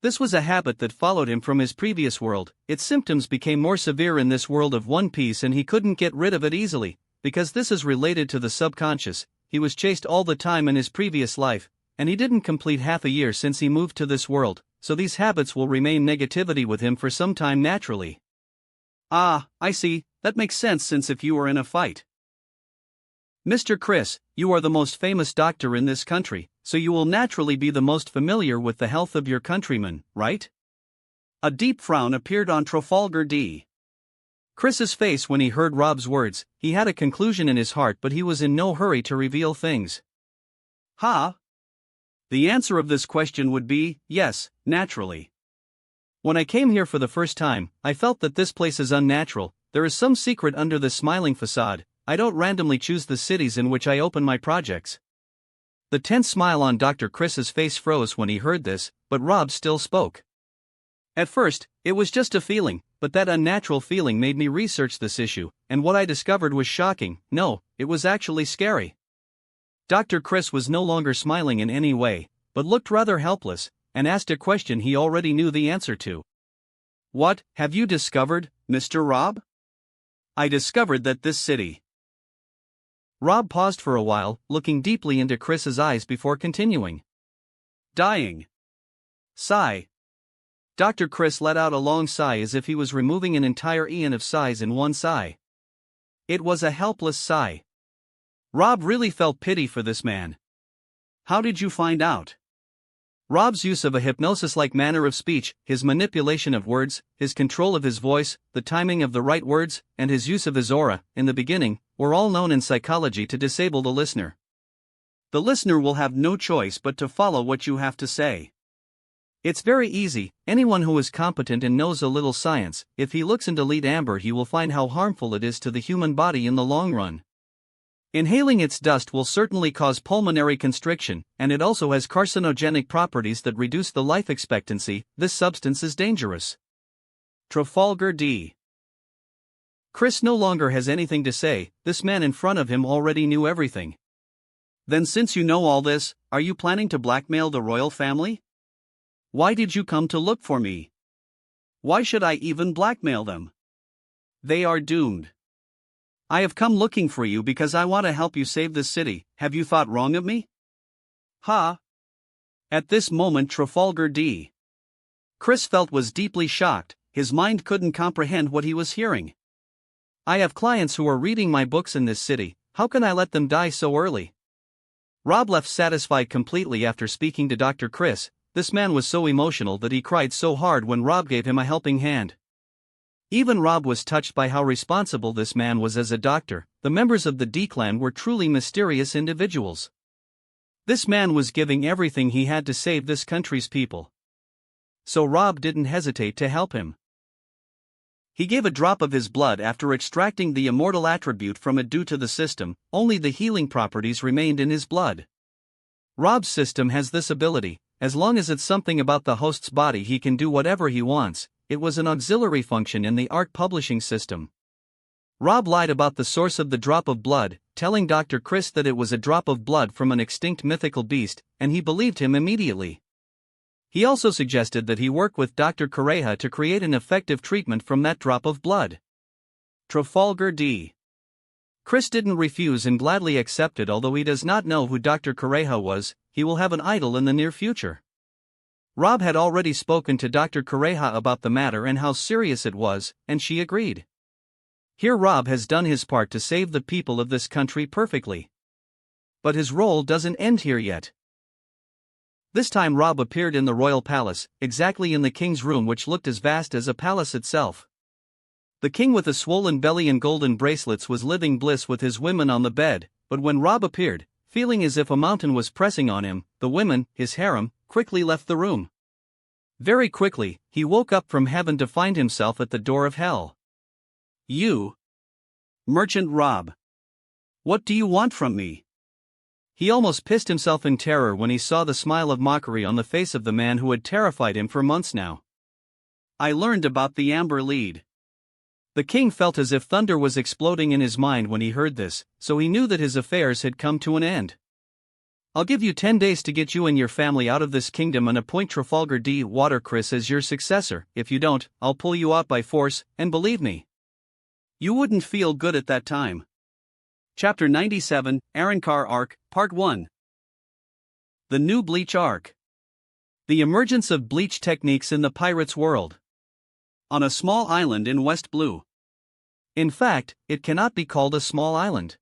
This was a habit that followed him from his previous world. Its symptoms became more severe in this world of One Piece and he couldn't get rid of it easily, because this is related to the subconscious. He was chased all the time in his previous life, and he didn't complete half a year since he moved to this world, so these habits will remain negativity with him for some time naturally. Ah, I see, that makes sense since if you were in a fight. Mr. Chris, you are the most famous doctor in this country, so you will naturally be the most familiar with the health of your countrymen, right? A deep frown appeared on Trafalgar D. Chris's face when he heard Rob's words. He had a conclusion in his heart, but he was in no hurry to reveal things. The answer of this question would be, yes, naturally. When I came here for the first time, I felt that this place is unnatural. There is some secret under this smiling facade. I don't randomly choose the cities in which I open my projects. The tense smile on Dr. Chris's face froze when he heard this, but Rob still spoke. At first, it was just a feeling, but that unnatural feeling made me research this issue, and what I discovered was shocking. No, it was actually scary. Dr. Chris was no longer smiling in any way, but looked rather helpless, and asked a question he already knew the answer to. What have you discovered, Mr. Rob? I discovered that this city. Rob paused for a while, looking deeply into Chris's eyes before continuing. Dying. Sigh. Dr. Chris let out a long sigh as if he was removing an entire eon of sighs in one sigh. It was a helpless sigh. Rob really felt pity for this man. How did you find out? Rob's use of a hypnosis-like manner of speech, his manipulation of words, his control of his voice, the timing of the right words, and his use of his aura, in the beginning, were all known in psychology to disable the listener. The listener will have no choice but to follow what you have to say. It's very easy. Anyone who is competent and knows a little science, if he looks into lead amber, he will find how harmful it is to the human body in the long run. Inhaling its dust will certainly cause pulmonary constriction, and it also has carcinogenic properties that reduce the life expectancy. This substance is dangerous. Trafalgar D. Chris no longer has anything to say. This man in front of him already knew everything. Then since you know all this, are you planning to blackmail the royal family? Why did you come to look for me? Why should I even blackmail them? They are doomed. I have come looking for you because I want to help you save this city. Have you thought wrong of me? Ha! At this moment Trafalgar D. Chris felt was deeply shocked. His mind couldn't comprehend what he was hearing. I have clients who are reading my books in this city. How can I let them die so early? Rob left satisfied completely after speaking to Dr. Chris. This man was so emotional that he cried so hard when Rob gave him a helping hand. Even Rob was touched by how responsible this man was as a doctor. The members of the D-clan were truly mysterious individuals. This man was giving everything he had to save this country's people. so Rob didn't hesitate to help him. He gave a drop of his blood after extracting the immortal attribute from it due to the system, only the healing properties remained in his blood. Rob's system has this ability, as long as it's something about the host's body he can do whatever he wants. It was an auxiliary function in the art publishing system. Rob lied about the source of the drop of blood, telling Dr. Chris that it was a drop of blood from an extinct mythical beast, and he believed him immediately. He also suggested that he work with Dr. Correja to create an effective treatment from that drop of blood. Trafalgar D. Chris didn't refuse and gladly accepted. Although he does not know who Dr. Correja was, he will have an idol in the near future. Rob had already spoken to Dr. Correja about the matter and how serious it was, and she agreed. Here Rob has done his part to save the people of this country perfectly. But his role doesn't end here yet. This time Rob appeared in the royal palace, exactly in the king's room, which looked as vast as a palace itself. The king with a swollen belly and golden bracelets was living bliss with his women on the bed, but when Rob appeared, feeling as if a mountain was pressing on him, the women, his harem, quickly left the room. Very quickly, he woke up from heaven to find himself at the door of hell. You, Merchant Rob. What do you want from me? He almost pissed himself in terror when he saw the smile of mockery on the face of the man who had terrified him for months now. I learned about the Amber Lead. The king felt as if thunder was exploding in his mind when he heard this, so he knew that his affairs had come to an end. I'll give you 10 days to get you and your family out of this kingdom and appoint Trafalgar D. Watercress as your successor. If you don't, I'll pull you out by force, and believe me, you wouldn't feel good at that time. Chapter 97, Arrancar Arc, Part 1. The New Bleach Arc. The emergence of bleach techniques in the pirates' world. On a small island in West Blue. In fact, it cannot be called a small island.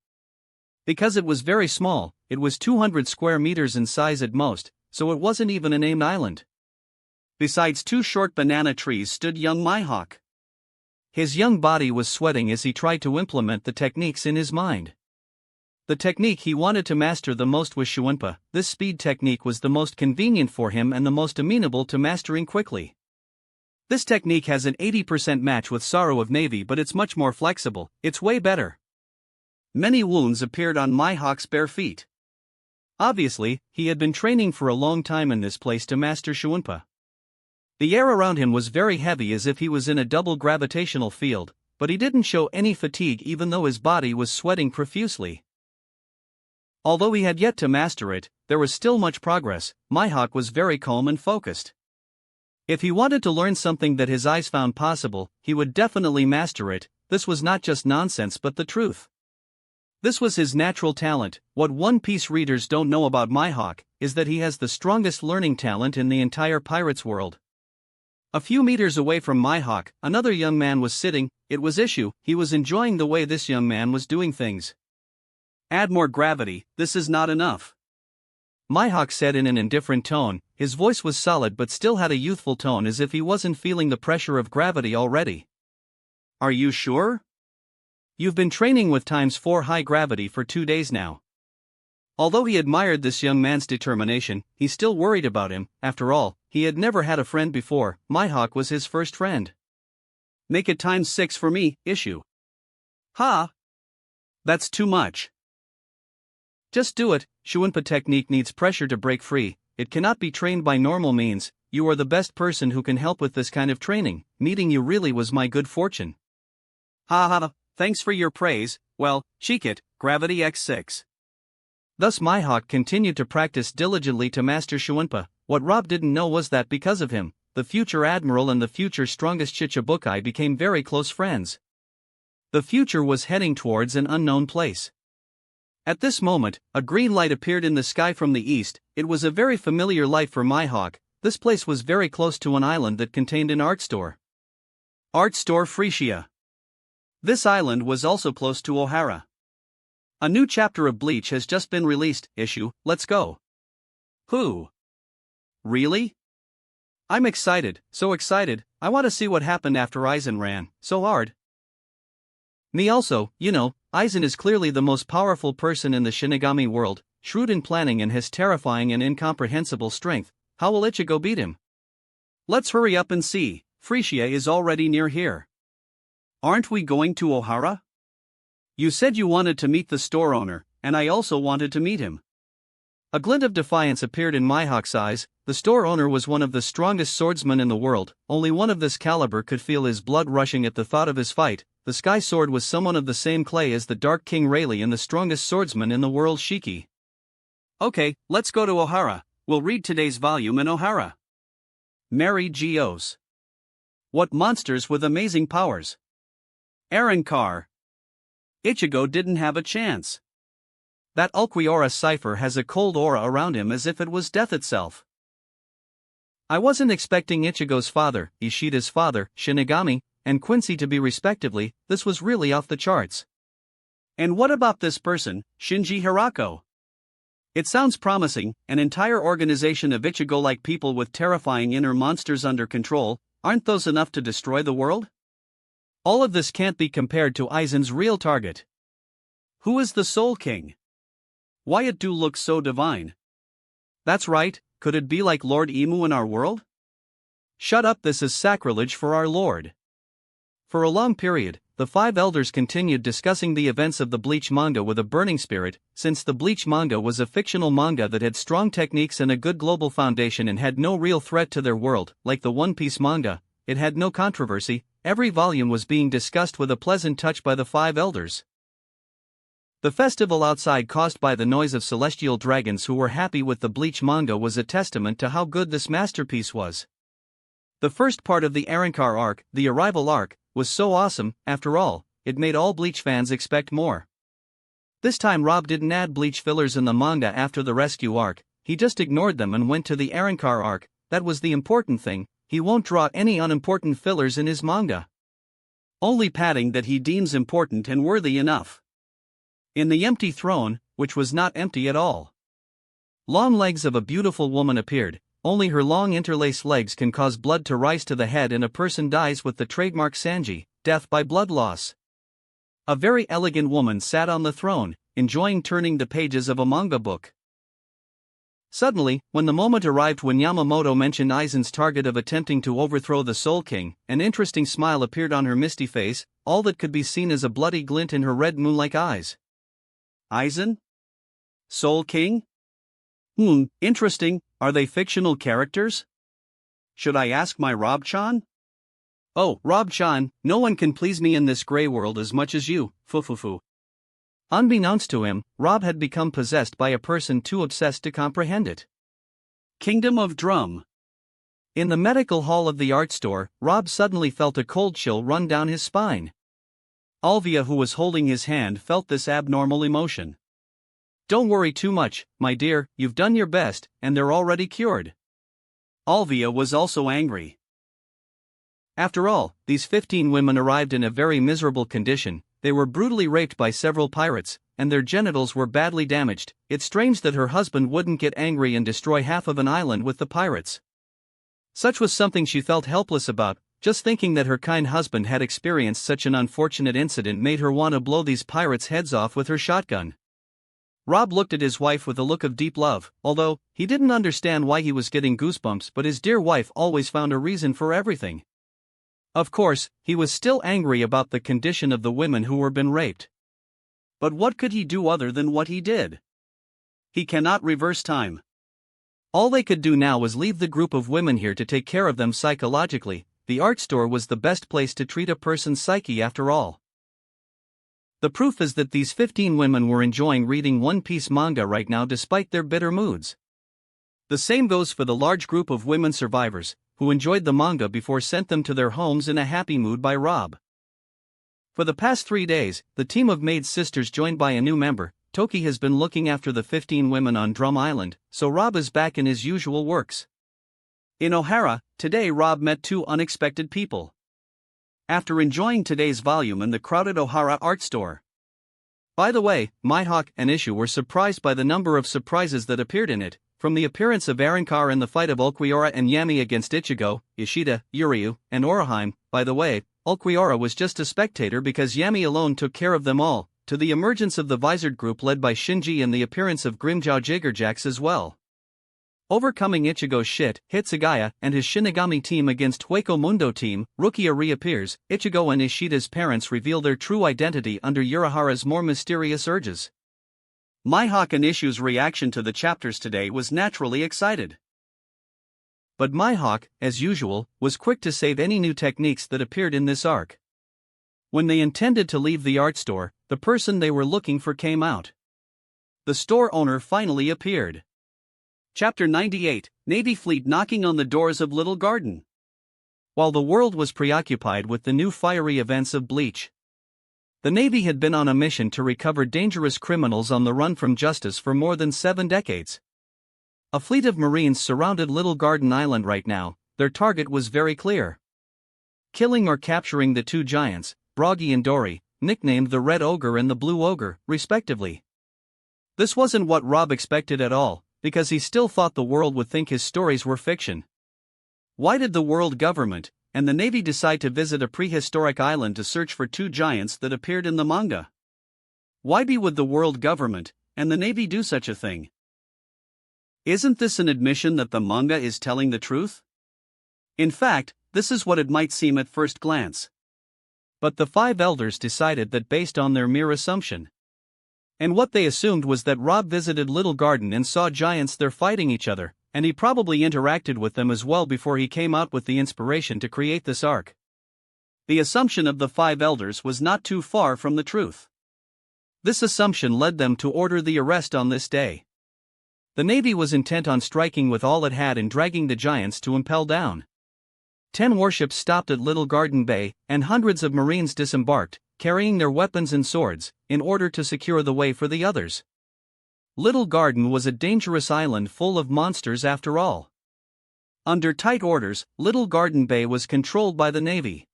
Because it was very small, it was 200 square meters in size at most, so it wasn't even a named island. Besides 2 short banana trees stood young Mihawk. His young body was sweating as he tried to implement the techniques in his mind. The technique he wanted to master the most was Shuunpa. This speed technique was the most convenient for him and the most amenable to mastering quickly. This technique has an 80% match with Sorrow of Navy, but it's much more flexible. It's way better. Many wounds appeared on Mihawk's bare feet. Obviously, he had been training for a long time in this place to master Shuunpa. The air around him was very heavy, as if he was in a double gravitational field, but he didn't show any fatigue even though his body was sweating profusely. Although he had yet to master it, there was still much progress. Mihawk was very calm and focused. If he wanted to learn something that his eyes found possible, he would definitely master it. This was not just nonsense but the truth. This was his natural talent. What One Piece readers don't know about Mihawk is that he has the strongest learning talent in the entire pirates world. A few meters away from Mihawk, another young man was sitting. It was Issue. He was enjoying the way this young man was doing things. Add more gravity, this is not enough. Mihawk said in an indifferent tone. His voice was solid but still had a youthful tone, as if he wasn't feeling the pressure of gravity already. Are you sure? You've been training with ×4 high gravity for 2 days now. Although he admired this young man's determination, he still worried about him. After all, he had never had a friend before. Mihawk was his first friend. Make it ×6 for me, Issue. Ha! That's too much. Just do it. Shuunpa technique needs pressure to break free. It cannot be trained by normal means. You are the best person who can help with this kind of training. Meeting you really was my good fortune. Ha ha, thanks for your praise. Well, cheek it, gravity x6. Thus Mihawk continued to practice diligently to master Shuunpa. What Rob didn't know was that because of him, the future admiral and the future strongest Chichibukai became very close friends. The future was heading towards an unknown place. At this moment, a green light appeared in the sky from the east. It was a very familiar light for Mihawk. This place was very close to an island that contained an art store. Art Store Frisia. This island was also close to Ohara. A new chapter of Bleach has just been released. Issue, let's go. Who? Really? I'm excited, so excited. I want to see what happened after Aizen ran so hard. Me also, Aizen is clearly the most powerful person in the Shinigami world, shrewd in planning and has terrifying and incomprehensible strength. How will Ichigo beat him? Let's hurry up and see, Frisia is already near here. Aren't we going to Ohara? You said you wanted to meet the store owner, and I also wanted to meet him. A glint of defiance appeared in Mihawk's eyes. The store owner was one of the strongest swordsmen in the world. Only one of this caliber could feel his blood rushing at the thought of his fight. The Sky Sword was someone of the same clay as the Dark King Rayleigh and the strongest swordsman in the world, Shiki. Okay, let's go to Ohara. We'll read today's volume in Ohara. Mary Geos. What monsters with amazing powers. Arrancar. Ichigo didn't have a chance. That Ulquiorra cipher has a cold aura around him as if it was death itself. I wasn't expecting Ichigo's father, Ishida's father, Shinigami, and Quincy to be respectively. This was really off the charts. And what about this person, Shinji Hirako? It sounds promising, an entire organization of Ichigo-like people with terrifying inner monsters under control. Aren't those enough to destroy the world? All of this can't be compared to Aizen's real target. Who is the Soul King? Why it do look so divine? That's right, could it be like Lord Emu in our world? Shut up, this is sacrilege for our Lord. For a long period, the five elders continued discussing the events of the Bleach manga with a burning spirit. Since the Bleach manga was a fictional manga that had strong techniques and a good global foundation and had no real threat to their world, like the One Piece manga, it had no controversy. Every volume was being discussed with a pleasant touch by the five elders. The festival outside caused by the noise of celestial dragons who were happy with the Bleach manga was a testament to how good this masterpiece was. The first part of the Arrancar arc, the Arrival arc, was so awesome. After all, it made all Bleach fans expect more. This time Rob didn't add Bleach fillers in the manga after the rescue arc, he just ignored them and went to the Arrancar arc. That was the important thing. He won't draw any unimportant fillers in his manga. Only padding that he deems important and worthy enough. In the empty throne, which was not empty at all. Long legs of a beautiful woman appeared. Only her long interlaced legs can cause blood to rise to the head and a person dies with the trademark Sanji, death by blood loss. A very elegant woman sat on the throne, enjoying turning the pages of a manga book. Suddenly, when the moment arrived when Yamamoto mentioned Aizen's target of attempting to overthrow the Soul King, an interesting smile appeared on her misty face. All that could be seen is a bloody glint in her red moon-like eyes. Aizen? Soul King? Interesting. Are they fictional characters? Should I ask my Rob-chan? Oh, Rob-chan, no one can please me in this grey world as much as you, fufufu. Unbeknownst to him, Rob had become possessed by a person too obsessed to comprehend it. Kingdom of Drum. In the medical hall of the art store, Rob suddenly felt a cold chill run down his spine. Alvia, who was holding his hand, felt this abnormal emotion. Don't worry too much, my dear, you've done your best, and they're already cured. Alvia was also angry. After all, these 15 women arrived in a very miserable condition. They were brutally raped by several pirates, and their genitals were badly damaged. It's strange that her husband wouldn't get angry and destroy half of an island with the pirates. Such was something she felt helpless about. Just thinking that her kind husband had experienced such an unfortunate incident made her want to blow these pirates' heads off with her shotgun. Rob looked at his wife with a look of deep love, although he didn't understand why he was getting goosebumps, but his dear wife always found a reason for everything. Of course, he was still angry about the condition of the women who were been raped. But what could he do other than what he did? He cannot reverse time. All they could do now was leave the group of women here to take care of them psychologically. The art store was the best place to treat a person's psyche after all. The proof is that these 15 women were enjoying reading One Piece manga right now despite their bitter moods. The same goes for the large group of women survivors, who enjoyed the manga before sent them to their homes in a happy mood by Rob. For the past 3 days, the team of maid sisters joined by a new member, Toki, has been looking after the 15 women on Drum Island, so Rob is back in his usual works. In Ohara, today Rob met 2 unexpected people. After enjoying today's volume in the crowded Ohara art store. By the way, Mihawk and Ishu were surprised by the number of surprises that appeared in it, from the appearance of Arrancar in the fight of Ulquiorra and Yami against Ichigo, Ishida, Uryu, and Orohime. By the way, Ulquiorra was just a spectator because Yami alone took care of them all, to the emergence of the Visored group led by Shinji and the appearance of Grimjaw Jiggerjacks as well. Overcoming Ichigo's shit, Hitsugaya and his Shinigami team against Hueco Mundo team, Rukia reappears. Ichigo and Ishida's parents reveal their true identity under Urahara's more mysterious urges. Mihawk and Ishu's reaction to the chapters today was naturally excited. But Mihawk, as usual, was quick to save any new techniques that appeared in this arc. When they intended to leave the art store, the person they were looking for came out. The store owner finally appeared. Chapter 98, Navy Fleet knocking on the doors of Little Garden. While the world was preoccupied with the new fiery events of Bleach, the Navy had been on a mission to recover dangerous criminals on the run from justice for more than 7 decades. A fleet of Marines surrounded Little Garden Island right now. Their target was very clear: killing or capturing the 2 giants, Broggy and Dory, nicknamed the Red Ogre and the Blue Ogre, respectively. This wasn't what Rob expected at all, because he still thought the world would think his stories were fiction. Why did the world government and the Navy decide to visit a prehistoric island to search for 2 giants that appeared in the manga? Why would the world government and the Navy do such a thing? Isn't this an admission that the manga is telling the truth? In fact, this is what it might seem at first glance. But the 5 elders decided that based on their mere assumption. And what they assumed was that Rob visited Little Garden and saw giants there fighting each other, and he probably interacted with them as well before he came out with the inspiration to create this arc. The assumption of the 5 elders was not too far from the truth. This assumption led them to order the arrest on this day. The Navy was intent on striking with all it had and dragging the giants to impel down. 10 warships stopped at Little Garden Bay, and hundreds of Marines disembarked, carrying their weapons and swords, in order to secure the way for the others. Little Garden was a dangerous island full of monsters after all. Under tight orders, Little Garden Bay was controlled by the Navy.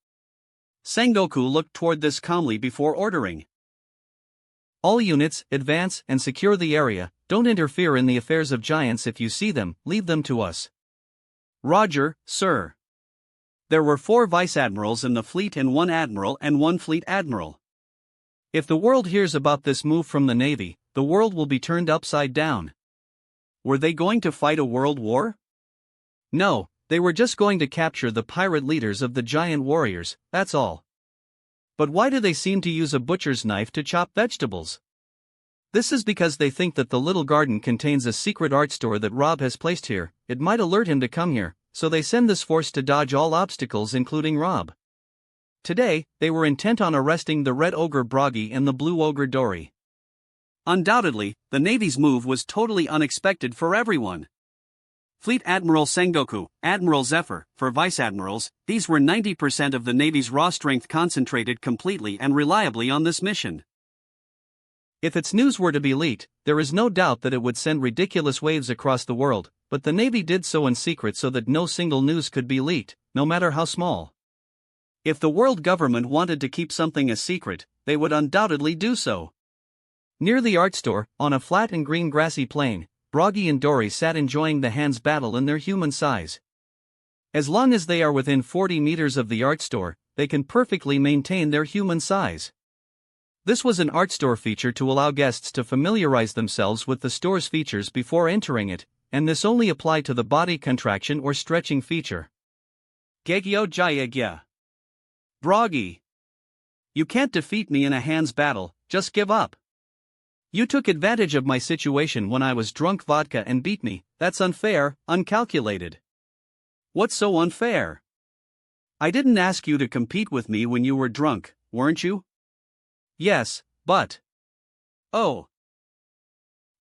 Sengoku looked toward this calmly before ordering: all units, advance and secure the area. Don't interfere in the affairs of giants. If you see them, leave them to us. Roger, sir. There were 4 vice admirals in the fleet and 1 admiral and 1 fleet admiral. If the world hears about this move from the Navy, the world will be turned upside down. Were they going to fight a world war? No, they were just going to capture the pirate leaders of the giant warriors, that's all. But why do they seem to use a butcher's knife to chop vegetables? This is because they think that the Little Garden contains a secret art store that Rob has placed here. It might alert him to come here, so they send this force to dodge all obstacles including Rob. Today, they were intent on arresting the Red Ogre Broggy and the Blue Ogre Dory. Undoubtedly, the Navy's move was totally unexpected for everyone. Fleet Admiral Sengoku, Admiral Zephyr, for Vice Admirals, these were 90% of the Navy's raw strength concentrated completely and reliably on this mission. If its news were to be leaked, there is no doubt that it would send ridiculous waves across the world, but the Navy did so in secret so that no single news could be leaked, no matter how small. If the world government wanted to keep something a secret, they would undoubtedly do so. Near the art store, on a flat and green grassy plain, Broggy and Dory sat enjoying the hands battle in their human size. As long as they are within 40 meters of the art store, they can perfectly maintain their human size. This was an art store feature to allow guests to familiarize themselves with the store's features before entering it, and this only applied to the body contraction or stretching feature. Gegyo Jayagya. Broggy. You can't defeat me in a hands battle, just give up. You took advantage of my situation when I was drunk vodka and beat me. That's unfair, uncalculated. What's so unfair? I didn't ask you to compete with me when you were drunk, weren't you? Yes, but... Oh.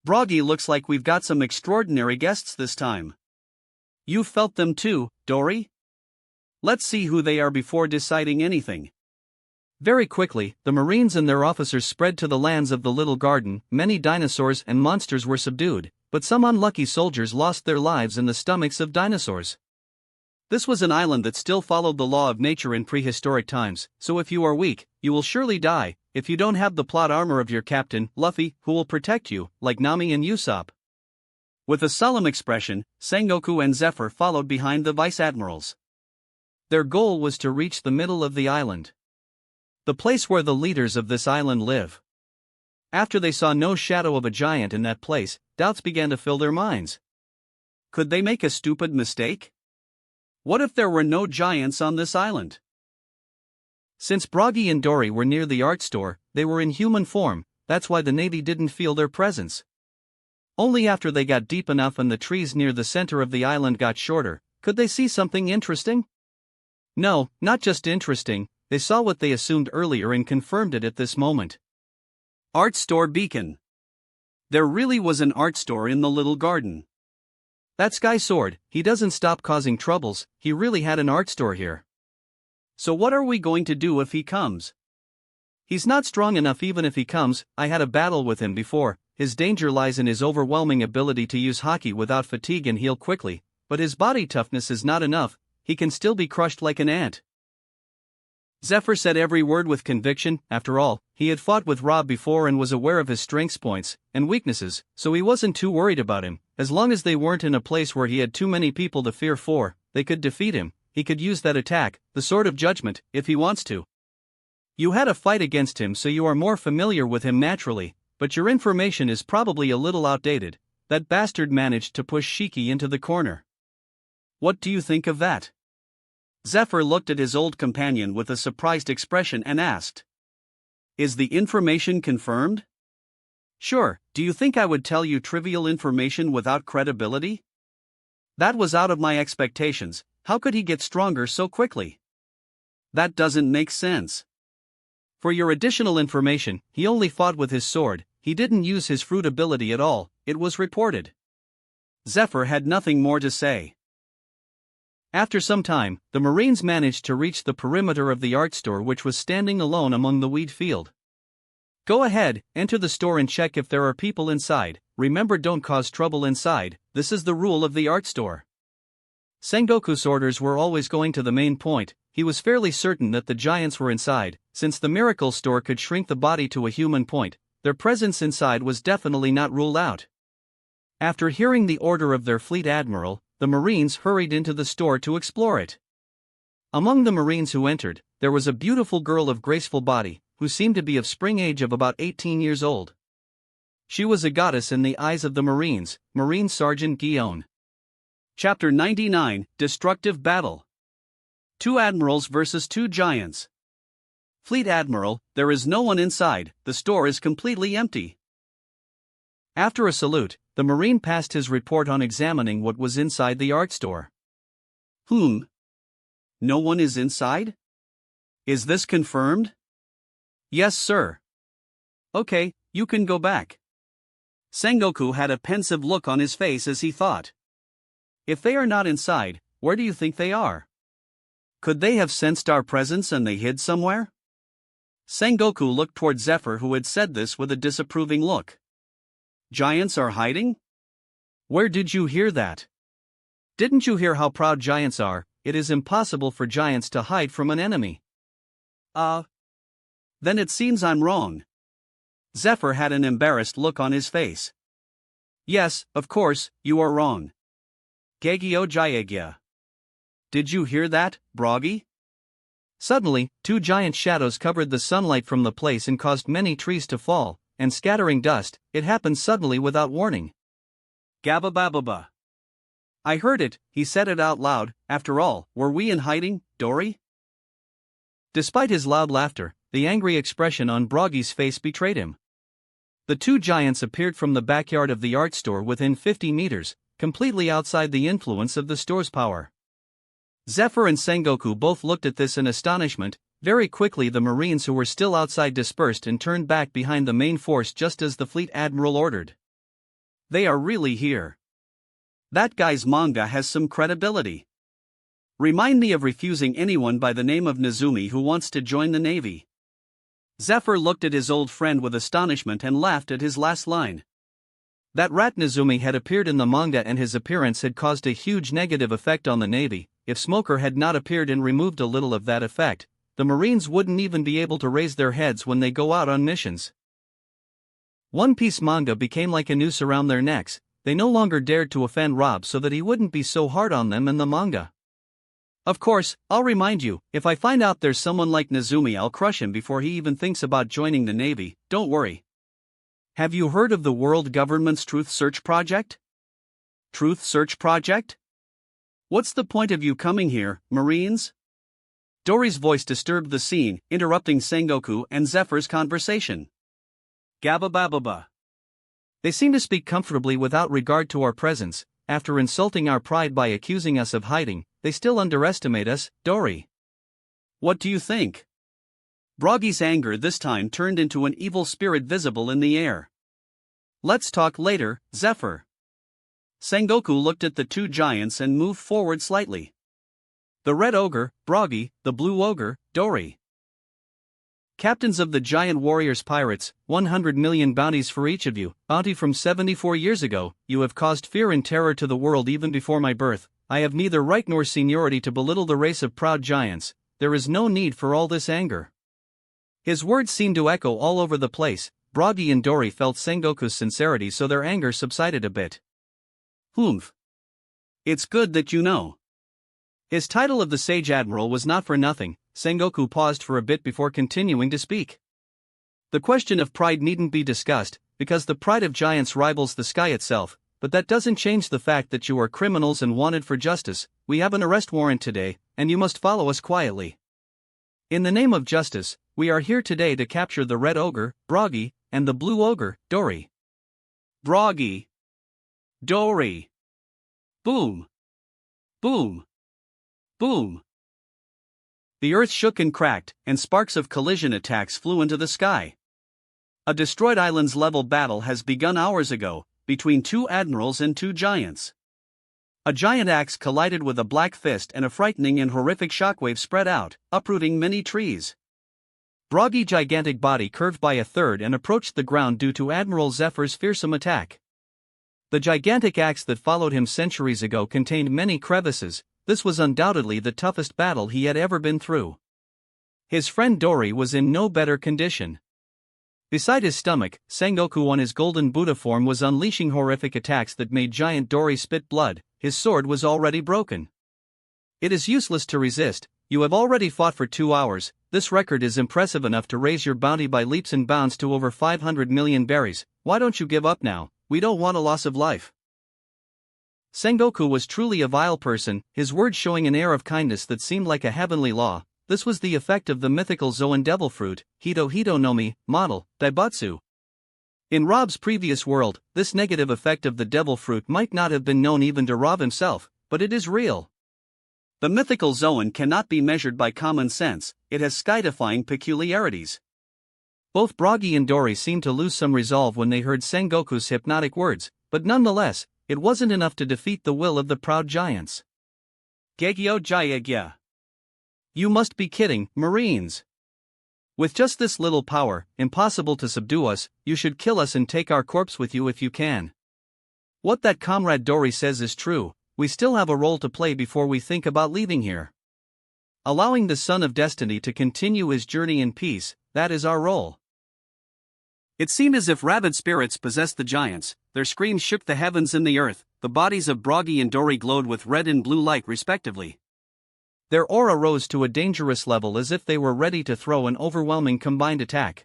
Broggy, looks like we've got some extraordinary guests this time. You felt them too, Dory? Let's see who they are before deciding anything. Very quickly, the Marines and their officers spread to the lands of the Little Garden. Many dinosaurs and monsters were subdued, but some unlucky soldiers lost their lives in the stomachs of dinosaurs. This was an island that still followed the law of nature in prehistoric times, so if you are weak, you will surely die, if you don't have the plot armor of your captain, Luffy, who will protect you, like Nami and Usopp. With a solemn expression, Sengoku and Zephyr followed behind the vice admirals. Their goal was to reach the middle of the island, the place where the leaders of this island live. After they saw no shadow of a giant in that place, doubts began to fill their minds. Could they make a stupid mistake? What if there were no giants on this island? Since Broggy and Dory were near the art store, they were in human form, that's why the Navy didn't feel their presence. Only after they got deep enough and the trees near the center of the island got shorter, could they see something interesting? No, not just interesting, they saw what they assumed earlier and confirmed it at this moment. Art store beacon. There really was an art store in the little garden. That Sky Sword, he doesn't stop causing troubles, he really had an art store here. So what are we going to do if he comes? He's not strong enough even if he comes, I had a battle with him before, his danger lies in his overwhelming ability to use Haki without fatigue and heal quickly, but his body toughness is not enough, he can still be crushed like an ant. Zephyr said every word with conviction. After all, he had fought with Rob before and was aware of his strengths points and weaknesses, so he wasn't too worried about him. As long as they weren't in a place where he had too many people to fear for, they could defeat him. He could use that attack, the Sword of Judgment, if he wants to. You had a fight against him, so you are more familiar with him naturally, but your information is probably a little outdated. That bastard managed to push Shiki into the corner. What do you think of that? Zephyr looked at his old companion with a surprised expression and asked. Is the information confirmed? Sure, do you think I would tell you trivial information without credibility? That was out of my expectations. How could he get stronger so quickly? That doesn't make sense. For your additional information, he only fought with his sword, he didn't use his fruit ability at all, it was reported. Zephyr had nothing more to say. After some time, the Marines managed to reach the perimeter of the art store, which was standing alone among the wheat field. Go ahead, enter the store and check if there are people inside. Remember, don't cause trouble inside, this is the rule of the art store. Sengoku's orders were always going to the main point. He was fairly certain that the giants were inside, since the miracle store could shrink the body to a human point, their presence inside was definitely not ruled out. After hearing the order of their fleet admiral, the Marines hurried into the store to explore it. Among the Marines who entered, there was a beautiful girl of graceful body, who seemed to be of spring age of about 18 years old. She was a goddess in the eyes of the Marines, Marine Sergeant Guillaume. Chapter 99, Destructive Battle. 2 Admirals versus 2 Giants. Fleet Admiral, there is no one inside, the store is completely empty. After a salute, the Marine passed his report on examining what was inside the art store. No one is inside? Is this confirmed? Yes, sir. Okay, you can go back. Sengoku had a pensive look on his face as he thought. If they are not inside, where do you think they are? Could they have sensed our presence and they hid somewhere? Sengoku looked toward Zephyr, who had said this with a disapproving look. Giants are hiding? Where did you hear that? Didn't you hear how proud giants are? It is impossible for giants to hide from an enemy. Then it seems I'm wrong. Zephyr had an embarrassed look on his face. Yes, of course, you are wrong. Gegyo Jayagya. Did you hear that, Broggy? Suddenly, 2 giant shadows covered the sunlight from the place and caused many trees to fall, and scattering dust. It happened suddenly without warning. Gababababa. I heard it, he said it out loud. After all, were we in hiding, Dory? Despite his loud laughter, the angry expression on Broggy's face betrayed him. The 2 giants appeared from the backyard of the art store within 50 meters, completely outside the influence of the store's power. Zephyr and Sengoku both looked at this in astonishment. Very quickly the Marines who were still outside dispersed and turned back behind the main force just as the fleet admiral ordered. They are really here. That guy's manga has some credibility. Remind me of refusing anyone by the name of Nezumi who wants to join the Navy. Zephyr looked at his old friend with astonishment and laughed at his last line. That rat Nezumi had appeared in the manga and his appearance had caused a huge negative effect on the Navy. If Smoker had not appeared and removed a little of that effect, the Marines wouldn't even be able to raise their heads when they go out on missions. One Piece manga became like a noose around their necks. They no longer dared to offend Rob so that he wouldn't be so hard on them in the manga. Of course, I'll remind you, if I find out there's someone like Nezumi, I'll crush him before he even thinks about joining the Navy, don't worry. Have you heard of the World Government's Truth Search Project? Truth Search Project? What's the point of you coming here, Marines? Dory's voice disturbed the scene, interrupting Sengoku and Zephyr's conversation. Gabba-babba-ba. They seem to speak comfortably without regard to our presence. After insulting our pride by accusing us of hiding, they still underestimate us, Dory. What do you think? Broggy's anger this time turned into an evil spirit visible in the air. Let's talk later, Zephyr. Sengoku looked at the two giants and moved forward slightly. The red ogre, Broggy, the blue ogre, Dory. Captains of the giant warriors pirates, 100 million bounties for each of you, bounty from 74 years ago, you have caused fear and terror to the world even before my birth. I have neither right nor seniority to belittle the race of proud giants. There is no need for all this anger. His words seemed to echo all over the place. Broggy and Dory felt Sengoku's sincerity, so their anger subsided a bit. Humph. It's good that you know. His title of the Sage Admiral was not for nothing. Sengoku paused for a bit before continuing to speak. The question of pride needn't be discussed, because the pride of giants rivals the sky itself, but that doesn't change the fact that you are criminals and wanted for justice. We have an arrest warrant today, and you must follow us quietly. In the name of justice, we are here today to capture the red ogre, Broggy, and the blue ogre, Dory. Broggy. Dory. Boom. Boom. Boom. The earth shook and cracked, and sparks of collision attacks flew into the sky. A destroyed island's level battle has begun hours ago, between two admirals and two giants. A giant axe collided with a black fist and a frightening and horrific shockwave spread out, uprooting many trees. Broggy's gigantic body curved by a third and approached the ground due to Admiral Zephyr's fearsome attack. The gigantic axe that followed him centuries ago contained many crevices. This was undoubtedly the toughest battle he had ever been through. His friend Dory was in no better condition. Beside his stomach, Sengoku on his golden Buddha form was unleashing horrific attacks that made giant Dory spit blood. His sword was already broken. It is useless to resist. You have already fought for 2 hours. This record is impressive enough to raise your bounty by leaps and bounds to over 500 million berries. Why don't you give up now? We don't want a loss of life. Sengoku was truly a vile person, his words showing an air of kindness that seemed like a heavenly law. This was the effect of the mythical Zoan devil fruit, Hito Hito no Mi, model, Daibatsu. In Rob's previous world, this negative effect of the devil fruit might not have been known even to Rob himself, but it is real. The mythical Zoan cannot be measured by common sense, it has sky-defying peculiarities. Both Broggy and Dory seemed to lose some resolve when they heard Sengoku's hypnotic words, but nonetheless, it wasn't enough to defeat the will of the proud giants. Gegyo Jayagya. You must be kidding, Marines. With just this little power, impossible to subdue us. You should kill us and take our corpse with you if you can. What that comrade Dory says is true. We still have a role to play before we think about leaving here. Allowing the Son of Destiny to continue his journey in peace, that is our role. It seemed as if rabid spirits possessed the giants. Their screams shook the heavens and the earth. The bodies of Broggy and Dory glowed with red and blue light respectively. Their aura rose to a dangerous level as if they were ready to throw an overwhelming combined attack.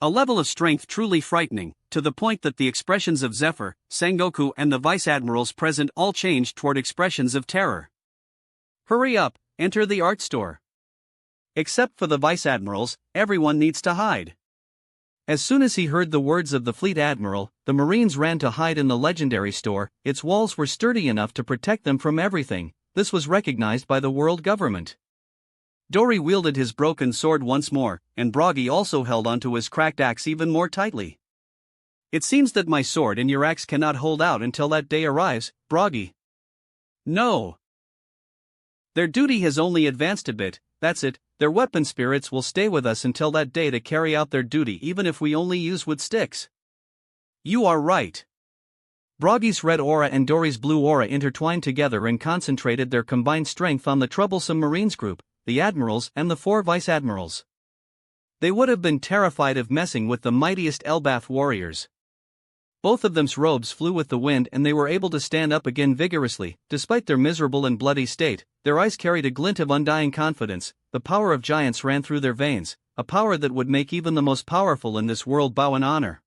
A level of strength truly frightening, to the point that the expressions of Zephyr, Sengoku and the vice admirals present all changed toward expressions of terror. Hurry up, enter the art store. Except for the vice admirals, everyone needs to hide. As soon as he heard the words of the fleet admiral, the Marines ran to hide in the legendary store. Its walls were sturdy enough to protect them from everything. This was recognized by the world government. Dory wielded his broken sword once more, and Broggy also held onto his cracked axe even more tightly. It seems that my sword and your axe cannot hold out until that day arrives, Broggy. No. Their duty has only advanced a bit, that's it. Their weapon spirits will stay with us until that day to carry out their duty even if we only use wood sticks. You are right. Broggy's red aura and Dory's blue aura intertwined together and concentrated their combined strength on the troublesome Marines group, the admirals and the 4 vice-admirals. They would have been terrified of messing with the mightiest Elbath warriors. Both of them's robes flew with the wind and they were able to stand up again vigorously. Despite their miserable and bloody state, their eyes carried a glint of undying confidence. The power of giants ran through their veins, a power that would make even the most powerful in this world bow in honor.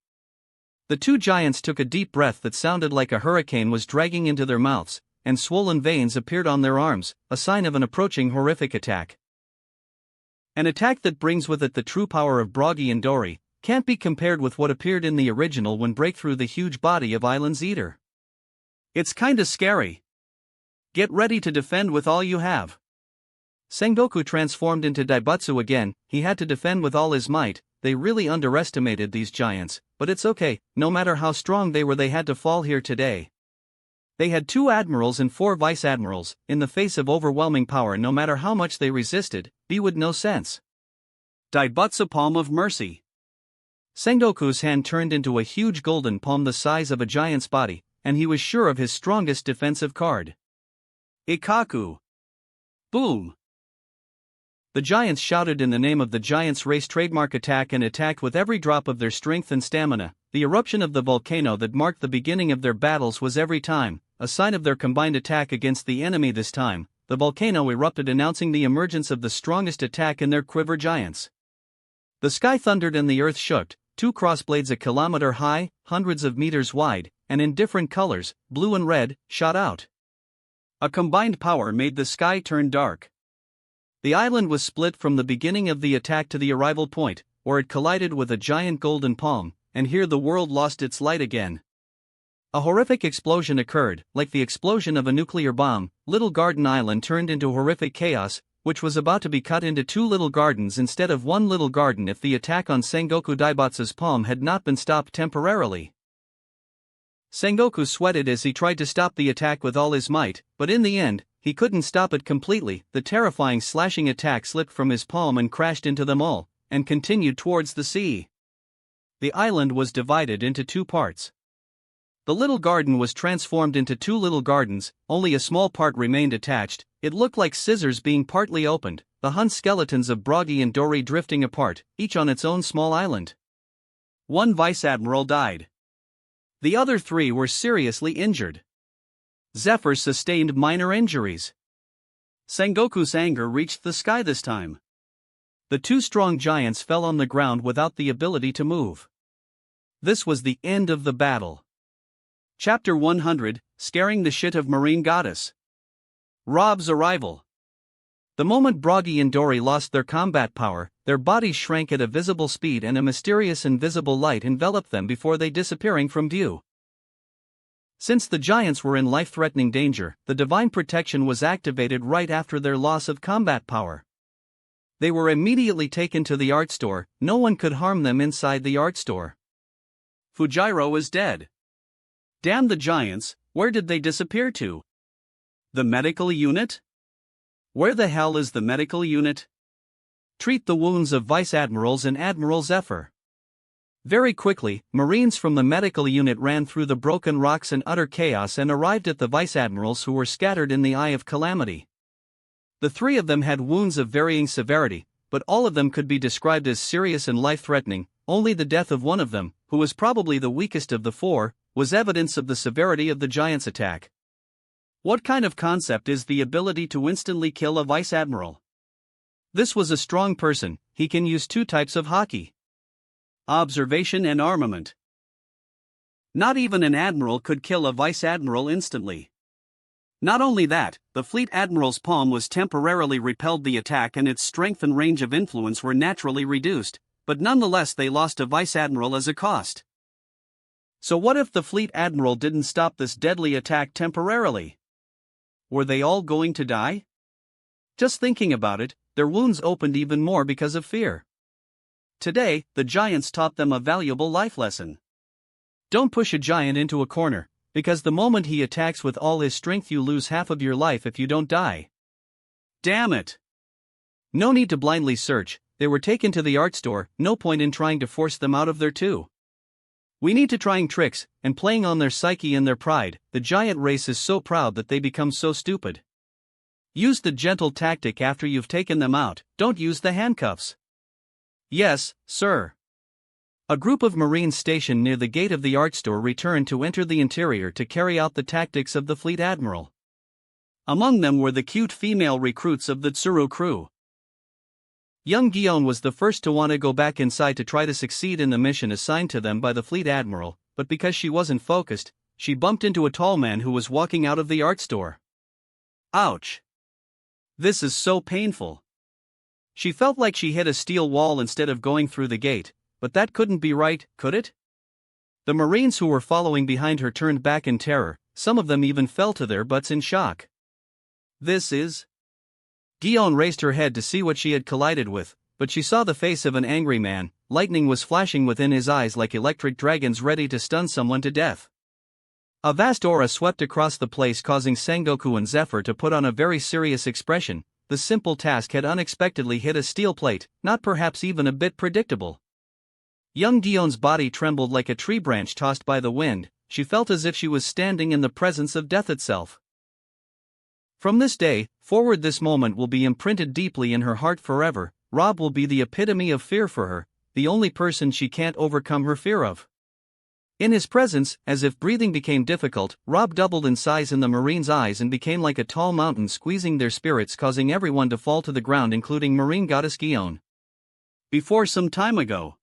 The two giants took a deep breath that sounded like a hurricane was dragging into their mouths, and swollen veins appeared on their arms, a sign of an approaching horrific attack. An attack that brings with it the true power of Broggy and Dory, can't be compared with what appeared in the original when break through the huge body of Island's Eater. It's kinda scary. Get ready to defend with all you have. Sengoku transformed into Daibutsu again. He had to defend with all his might. They really underestimated these giants, but it's okay, no matter how strong they were, they had to fall here today. They had 2 admirals and 4 vice-admirals. In the face of overwhelming power, no matter how much they resisted, be with no sense. Daibutsu Palm of Mercy. Sengoku's hand turned into a huge golden palm the size of a giant's body, and he was sure of his strongest defensive card. Ikaku. Boom. The giants shouted in the name of the Giants' Race trademark attack and attacked with every drop of their strength and stamina. The eruption of the volcano that marked the beginning of their battles was every time a sign of their combined attack against the enemy. This time, the volcano erupted, announcing the emergence of the strongest attack in their quiver giants. The sky thundered and the earth shook. 2 crossblades a kilometer high, hundreds of meters wide, and in different colors, blue and red, shot out. A combined power made the sky turn dark. The island was split from the beginning of the attack to the arrival point, where it collided with a giant golden palm, and here the world lost its light again. A horrific explosion occurred, like the explosion of a nuclear bomb. Little Garden Island turned into horrific chaos, which was about to be cut into 2 little gardens instead of 1 little garden if the attack on Sengoku Daibutsu's palm had not been stopped temporarily. Sengoku sweated as he tried to stop the attack with all his might, but in the end, he couldn't stop it completely. The terrifying slashing attack slipped from his palm and crashed into them all, and continued towards the sea. The island was divided into 2 parts. The little garden was transformed into 2 little gardens, only a small part remained attached. It looked like scissors being partly opened, the hunched skeletons of Broggy and Dory drifting apart, each on its own small island. 1 vice-admiral died. The other 3 were seriously injured. Zephyr sustained minor injuries. Sengoku's anger reached the sky this time. The 2 strong giants fell on the ground without the ability to move. This was the end of the battle. Chapter 100, Scaring the Shit of Marine Goddess. Rob's arrival. The moment Broggy and Dory lost their combat power, their bodies shrank at a visible speed and a mysterious invisible light enveloped them before they disappearing from view. Since the giants were in life-threatening danger, the divine protection was activated right after their loss of combat power. They were immediately taken to the art store. No one could harm them inside the art store. Fujiro is dead. Damn the giants, where did they disappear to? The medical unit? Where the hell is the medical unit? Treat the wounds of Vice Admirals and Admiral Zephyr. Very quickly, Marines from the medical unit ran through the broken rocks in utter chaos and arrived at the Vice Admirals, who were scattered in the eye of calamity. The 3 of them had wounds of varying severity, but all of them could be described as serious and life-threatening. Only the death of one of them, who was probably the weakest of the 4, was evidence of the severity of the giant's attack. What kind of concept is the ability to instantly kill a vice admiral? This was a strong person. He can use 2 types of haki: observation and armament. Not even an admiral could kill a vice admiral instantly. Not only that, the fleet admiral's palm was temporarily repelled the attack and its strength and range of influence were naturally reduced, but nonetheless they lost a vice admiral as a cost. So what if the fleet admiral didn't stop this deadly attack temporarily? Were they all going to die? Just thinking about it, their wounds opened even more because of fear. Today, the giants taught them a valuable life lesson. Don't push a giant into a corner, because the moment he attacks with all his strength you lose half of your life if you don't die. Damn it! No need to blindly search. They were taken to the art store. No point in trying to force them out of there too. We need to trying tricks, and playing on their psyche and their pride. The giant race is so proud that they become so stupid. Use the gentle tactic after you've taken them out. Don't use the handcuffs. Yes, sir. A group of Marines stationed near the gate of the art store returned to enter the interior to carry out the tactics of the fleet admiral. Among them were the cute female recruits of the Tsuru crew. Young Gion was the first to want to go back inside to try to succeed in the mission assigned to them by the fleet admiral. but because she wasn't focused, she bumped into a tall man who was walking out of the art store. Ouch! This is so painful. She felt like she hit a steel wall instead of going through the gate, but that couldn't be right, could it? The Marines who were following behind her turned back in terror, some of them even fell to their butts in shock. This is... Guillaume raised her head to see what she had collided with, but she saw the face of an angry man. Lightning was flashing within his eyes like electric dragons ready to stun someone to death. A vast aura swept across the place, causing Sengoku and Zephyr to put on a very serious expression. The simple task had unexpectedly hit a steel plate, not perhaps even a bit predictable. Young Guillaume's body trembled like a tree branch tossed by the wind. She felt as if she was standing in the presence of death itself. From this day forward, this moment will be imprinted deeply in her heart forever. Rob will be the epitome of fear for her, the only person she can't overcome her fear of. In his presence, as if breathing became difficult, Rob doubled in size in the Marine's eyes and became like a tall mountain, squeezing their spirits, causing everyone to fall to the ground, including Marine goddess Guillaume. Before some time ago,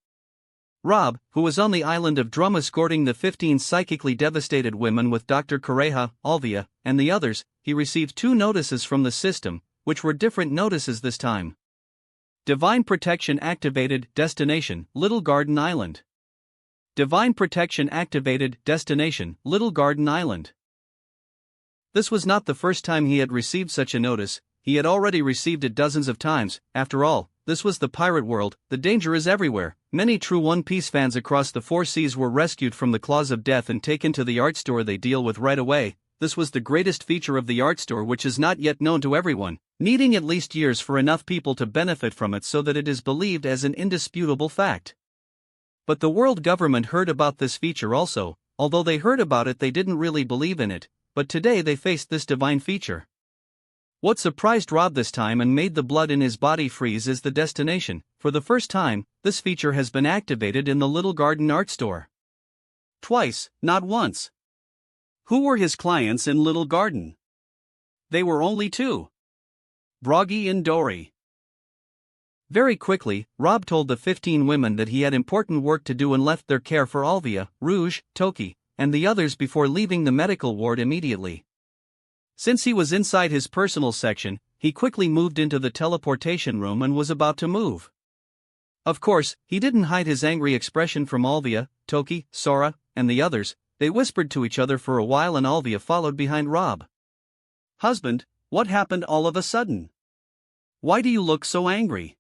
Rob, who was on the island of Drum escorting the 15 psychically devastated women with Dr. Correja, Alvia, and the others, he received 2 notices from the system, which were different notices this time. Divine Protection activated, destination, Little Garden Island. Divine Protection activated, destination, Little Garden Island. This was not the first time he had received such a notice. He had already received it dozens of times. After all, this was the pirate world, the danger is everywhere. Many true One Piece fans across the 4 seas were rescued from the claws of death and taken to the art store they deal with right away. This was the greatest feature of the art store, which is not yet known to everyone, needing at least years for enough people to benefit from it so that it is believed as an indisputable fact. But the world government heard about this feature also. Although they heard about it, they didn't really believe in it, but today they faced this divine feature. What surprised Rob this time and made the blood in his body freeze is the destination. For the first time, this feature has been activated in the Little Garden art store. Twice, not once. Who were his clients in Little Garden? They were only 2. Broggy and Dory. Very quickly, Rob told the 15 women that he had important work to do and left their care for Alvia, Rouge, Toki, and the others before leaving the medical ward immediately. Since he was inside his personal section, he quickly moved into the teleportation room and was about to move. Of course, he didn't hide his angry expression from Alvia, Toki, Sora, and the others. They whispered to each other for a while and Alvia followed behind Rob. "Husband, what happened all of a sudden? Why do you look so angry?"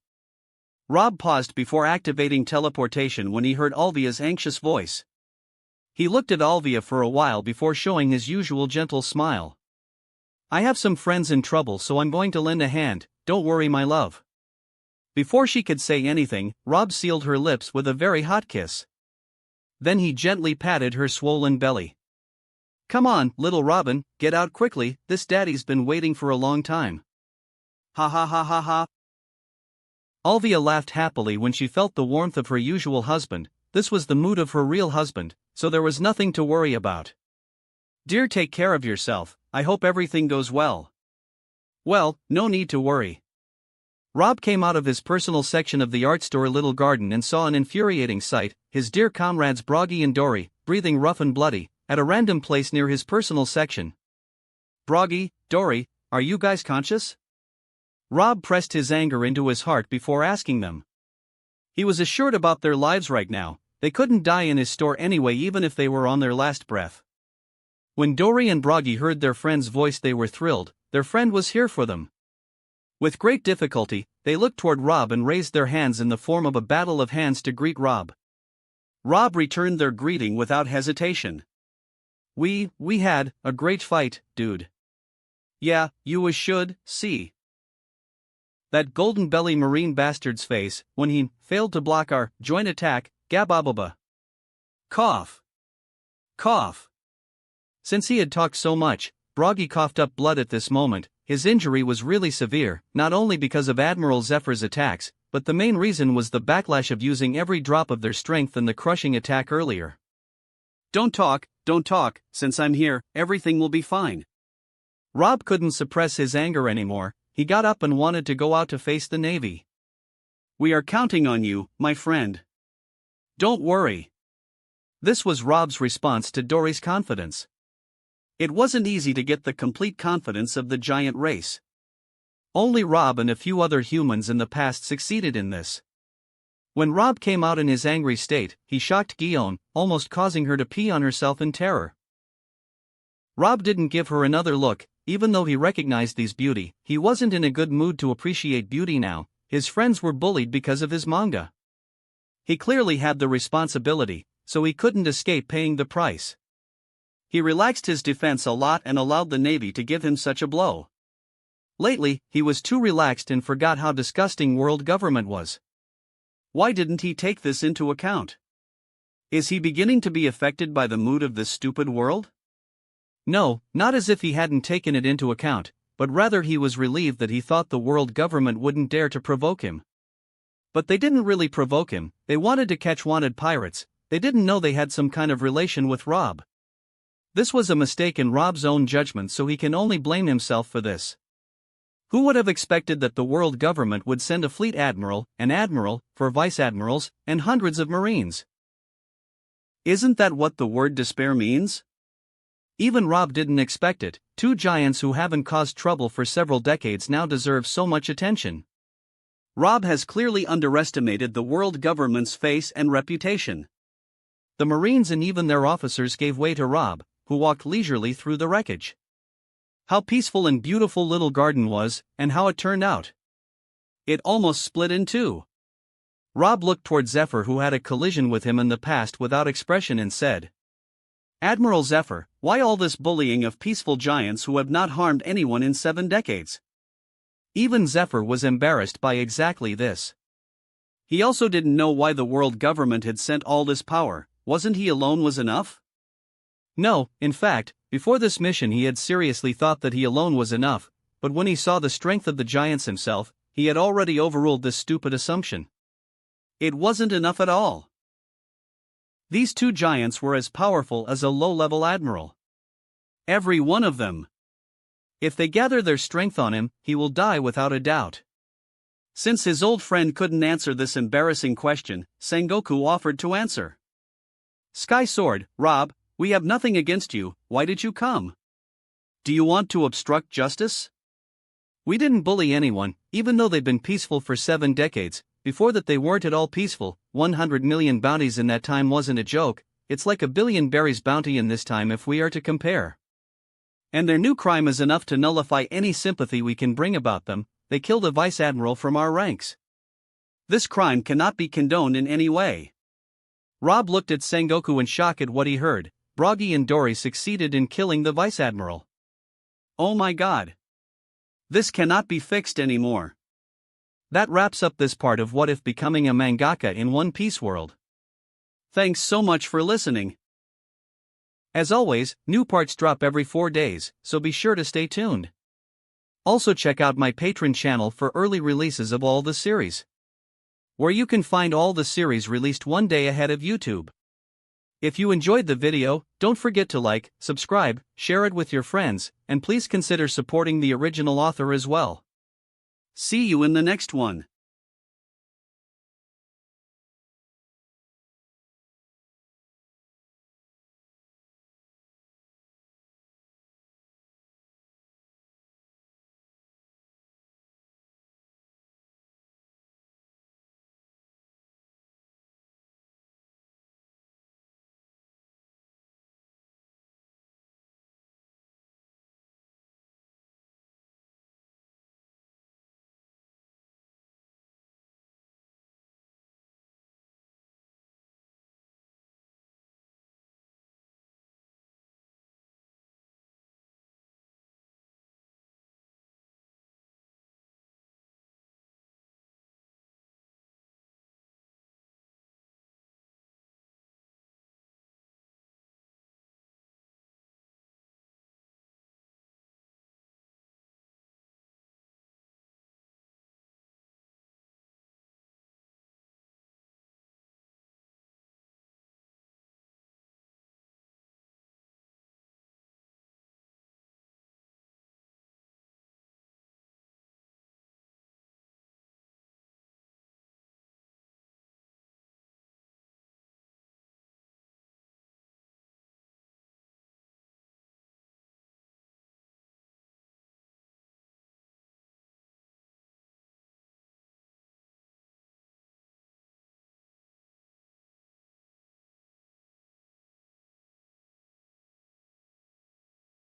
Rob paused before activating teleportation when he heard Alvia's anxious voice. He looked at Alvia for a while before showing his usual gentle smile. "I have some friends in trouble, so I'm going to lend a hand, don't worry my love." Before she could say anything, Rob sealed her lips with a very hot kiss. Then he gently patted her swollen belly. "Come on, little Robin, get out quickly, this daddy's been waiting for a long time." Ha ha ha ha ha. Alvia laughed happily when she felt the warmth of her usual husband. This was the mood of her real husband, so there was nothing to worry about. "Dear, take care of yourself, I hope everything goes well." "Well, no need to worry." Rob came out of his personal section of the art store Little Garden and saw an infuriating sight, his dear comrades Broggy and Dory, breathing rough and bloody, at a random place near his personal section. "Broggy, Dory, are you guys conscious?" Rob pressed his anger into his heart before asking them. He was assured about their lives right now. They couldn't die in his store anyway, even if they were on their last breath. When Dory and Broggy heard their friend's voice, they were thrilled. Their friend was here for them. With great difficulty, they looked toward Rob and raised their hands in the form of a battle of hands to greet Rob. Rob returned their greeting without hesitation. We had a great fight, dude." "Yeah, you should see that golden belly Marine bastard's face when he failed to block our joint attack, gabababa." Cough. Cough. Since he had talked so much, Broggy coughed up blood at this moment. His injury was really severe, not only because of Admiral Zephyr's attacks, but the main reason was the backlash of using every drop of their strength in the crushing attack earlier. Don't talk, since I'm here, everything will be fine." Rob couldn't suppress his anger anymore. He got up and wanted to go out to face the Navy. "We are counting on you, my friend. Don't worry." This was Rob's response to Dory's confidence. It wasn't easy to get the complete confidence of the giant race. Only Rob and a few other humans in the past succeeded in this. When Rob came out in his angry state, he shocked Guillaume, almost causing her to pee on herself in terror. Rob didn't give her another look, even though he recognized his beauty. He wasn't in a good mood to appreciate beauty now. His friends were bullied because of his manga. He clearly had the responsibility, so he couldn't escape paying the price. He relaxed his defense a lot and allowed the Navy to give him such a blow. Lately, he was too relaxed and forgot how disgusting world government was. Why didn't he take this into account? Is he beginning to be affected by the mood of this stupid world? No, not as if he hadn't taken it into account, but rather he was relieved that he thought the world government wouldn't dare to provoke him. But they didn't really provoke him. They wanted to catch wanted pirates. They didn't know they had some kind of relation with Rob. This was a mistake in Rob's own judgment, so he can only blame himself for this. Who would have expected that the world government would send a fleet admiral, an admiral, for vice admirals, and hundreds of marines? Isn't that what the word despair means? Even Rob didn't expect it. Two giants who haven't caused trouble for several decades now deserve so much attention. Rob has clearly underestimated the world government's face and reputation. The Marines and even their officers gave way to Rob, who walked leisurely through the wreckage. How peaceful and beautiful little garden was, and how it turned out. It almost split in two. Rob looked toward Zephyr, who had a collision with him in the past, without expression and said, "Admiral Zephyr, why all this bullying of peaceful giants who have not harmed anyone in 7 decades?" Even Zephyr was embarrassed by exactly this. He also didn't know why the world government had sent all this power. Wasn't he alone was enough? No, in fact, before this mission he had seriously thought that he alone was enough, but when he saw the strength of the giants himself, he had already overruled this stupid assumption. It wasn't enough at all. These two giants were as powerful as a low-level admiral. Every one of them. If they gather their strength on him, he will die without a doubt. Since his old friend couldn't answer this embarrassing question, Sengoku offered to answer. "Sky Sword, Rob, we have nothing against you. Why did you come? Do you want to obstruct justice? We didn't bully anyone, even though they've been peaceful for 7 decades. Before that they weren't at all peaceful. 100 million bounties in that time wasn't a joke. It's like a billion berries bounty in this time if we are to compare. And their new crime is enough to nullify any sympathy we can bring about them. They killed a vice admiral from our ranks. This crime cannot be condoned in any way." Rob looked at Sengoku in shock at what he heard. Broggy and Dory succeeded in killing the vice admiral. Oh my god. This cannot be fixed anymore. That wraps up this part of What If Becoming a Mangaka in One Piece World. Thanks so much for listening. As always, new parts drop every 4 days, so be sure to stay tuned. Also check out my Patreon channel for early releases of all the series, where you can find all the series released 1 day ahead of YouTube. If you enjoyed the video, don't forget to like, subscribe, share it with your friends, and please consider supporting the original author as well. See you in the next one.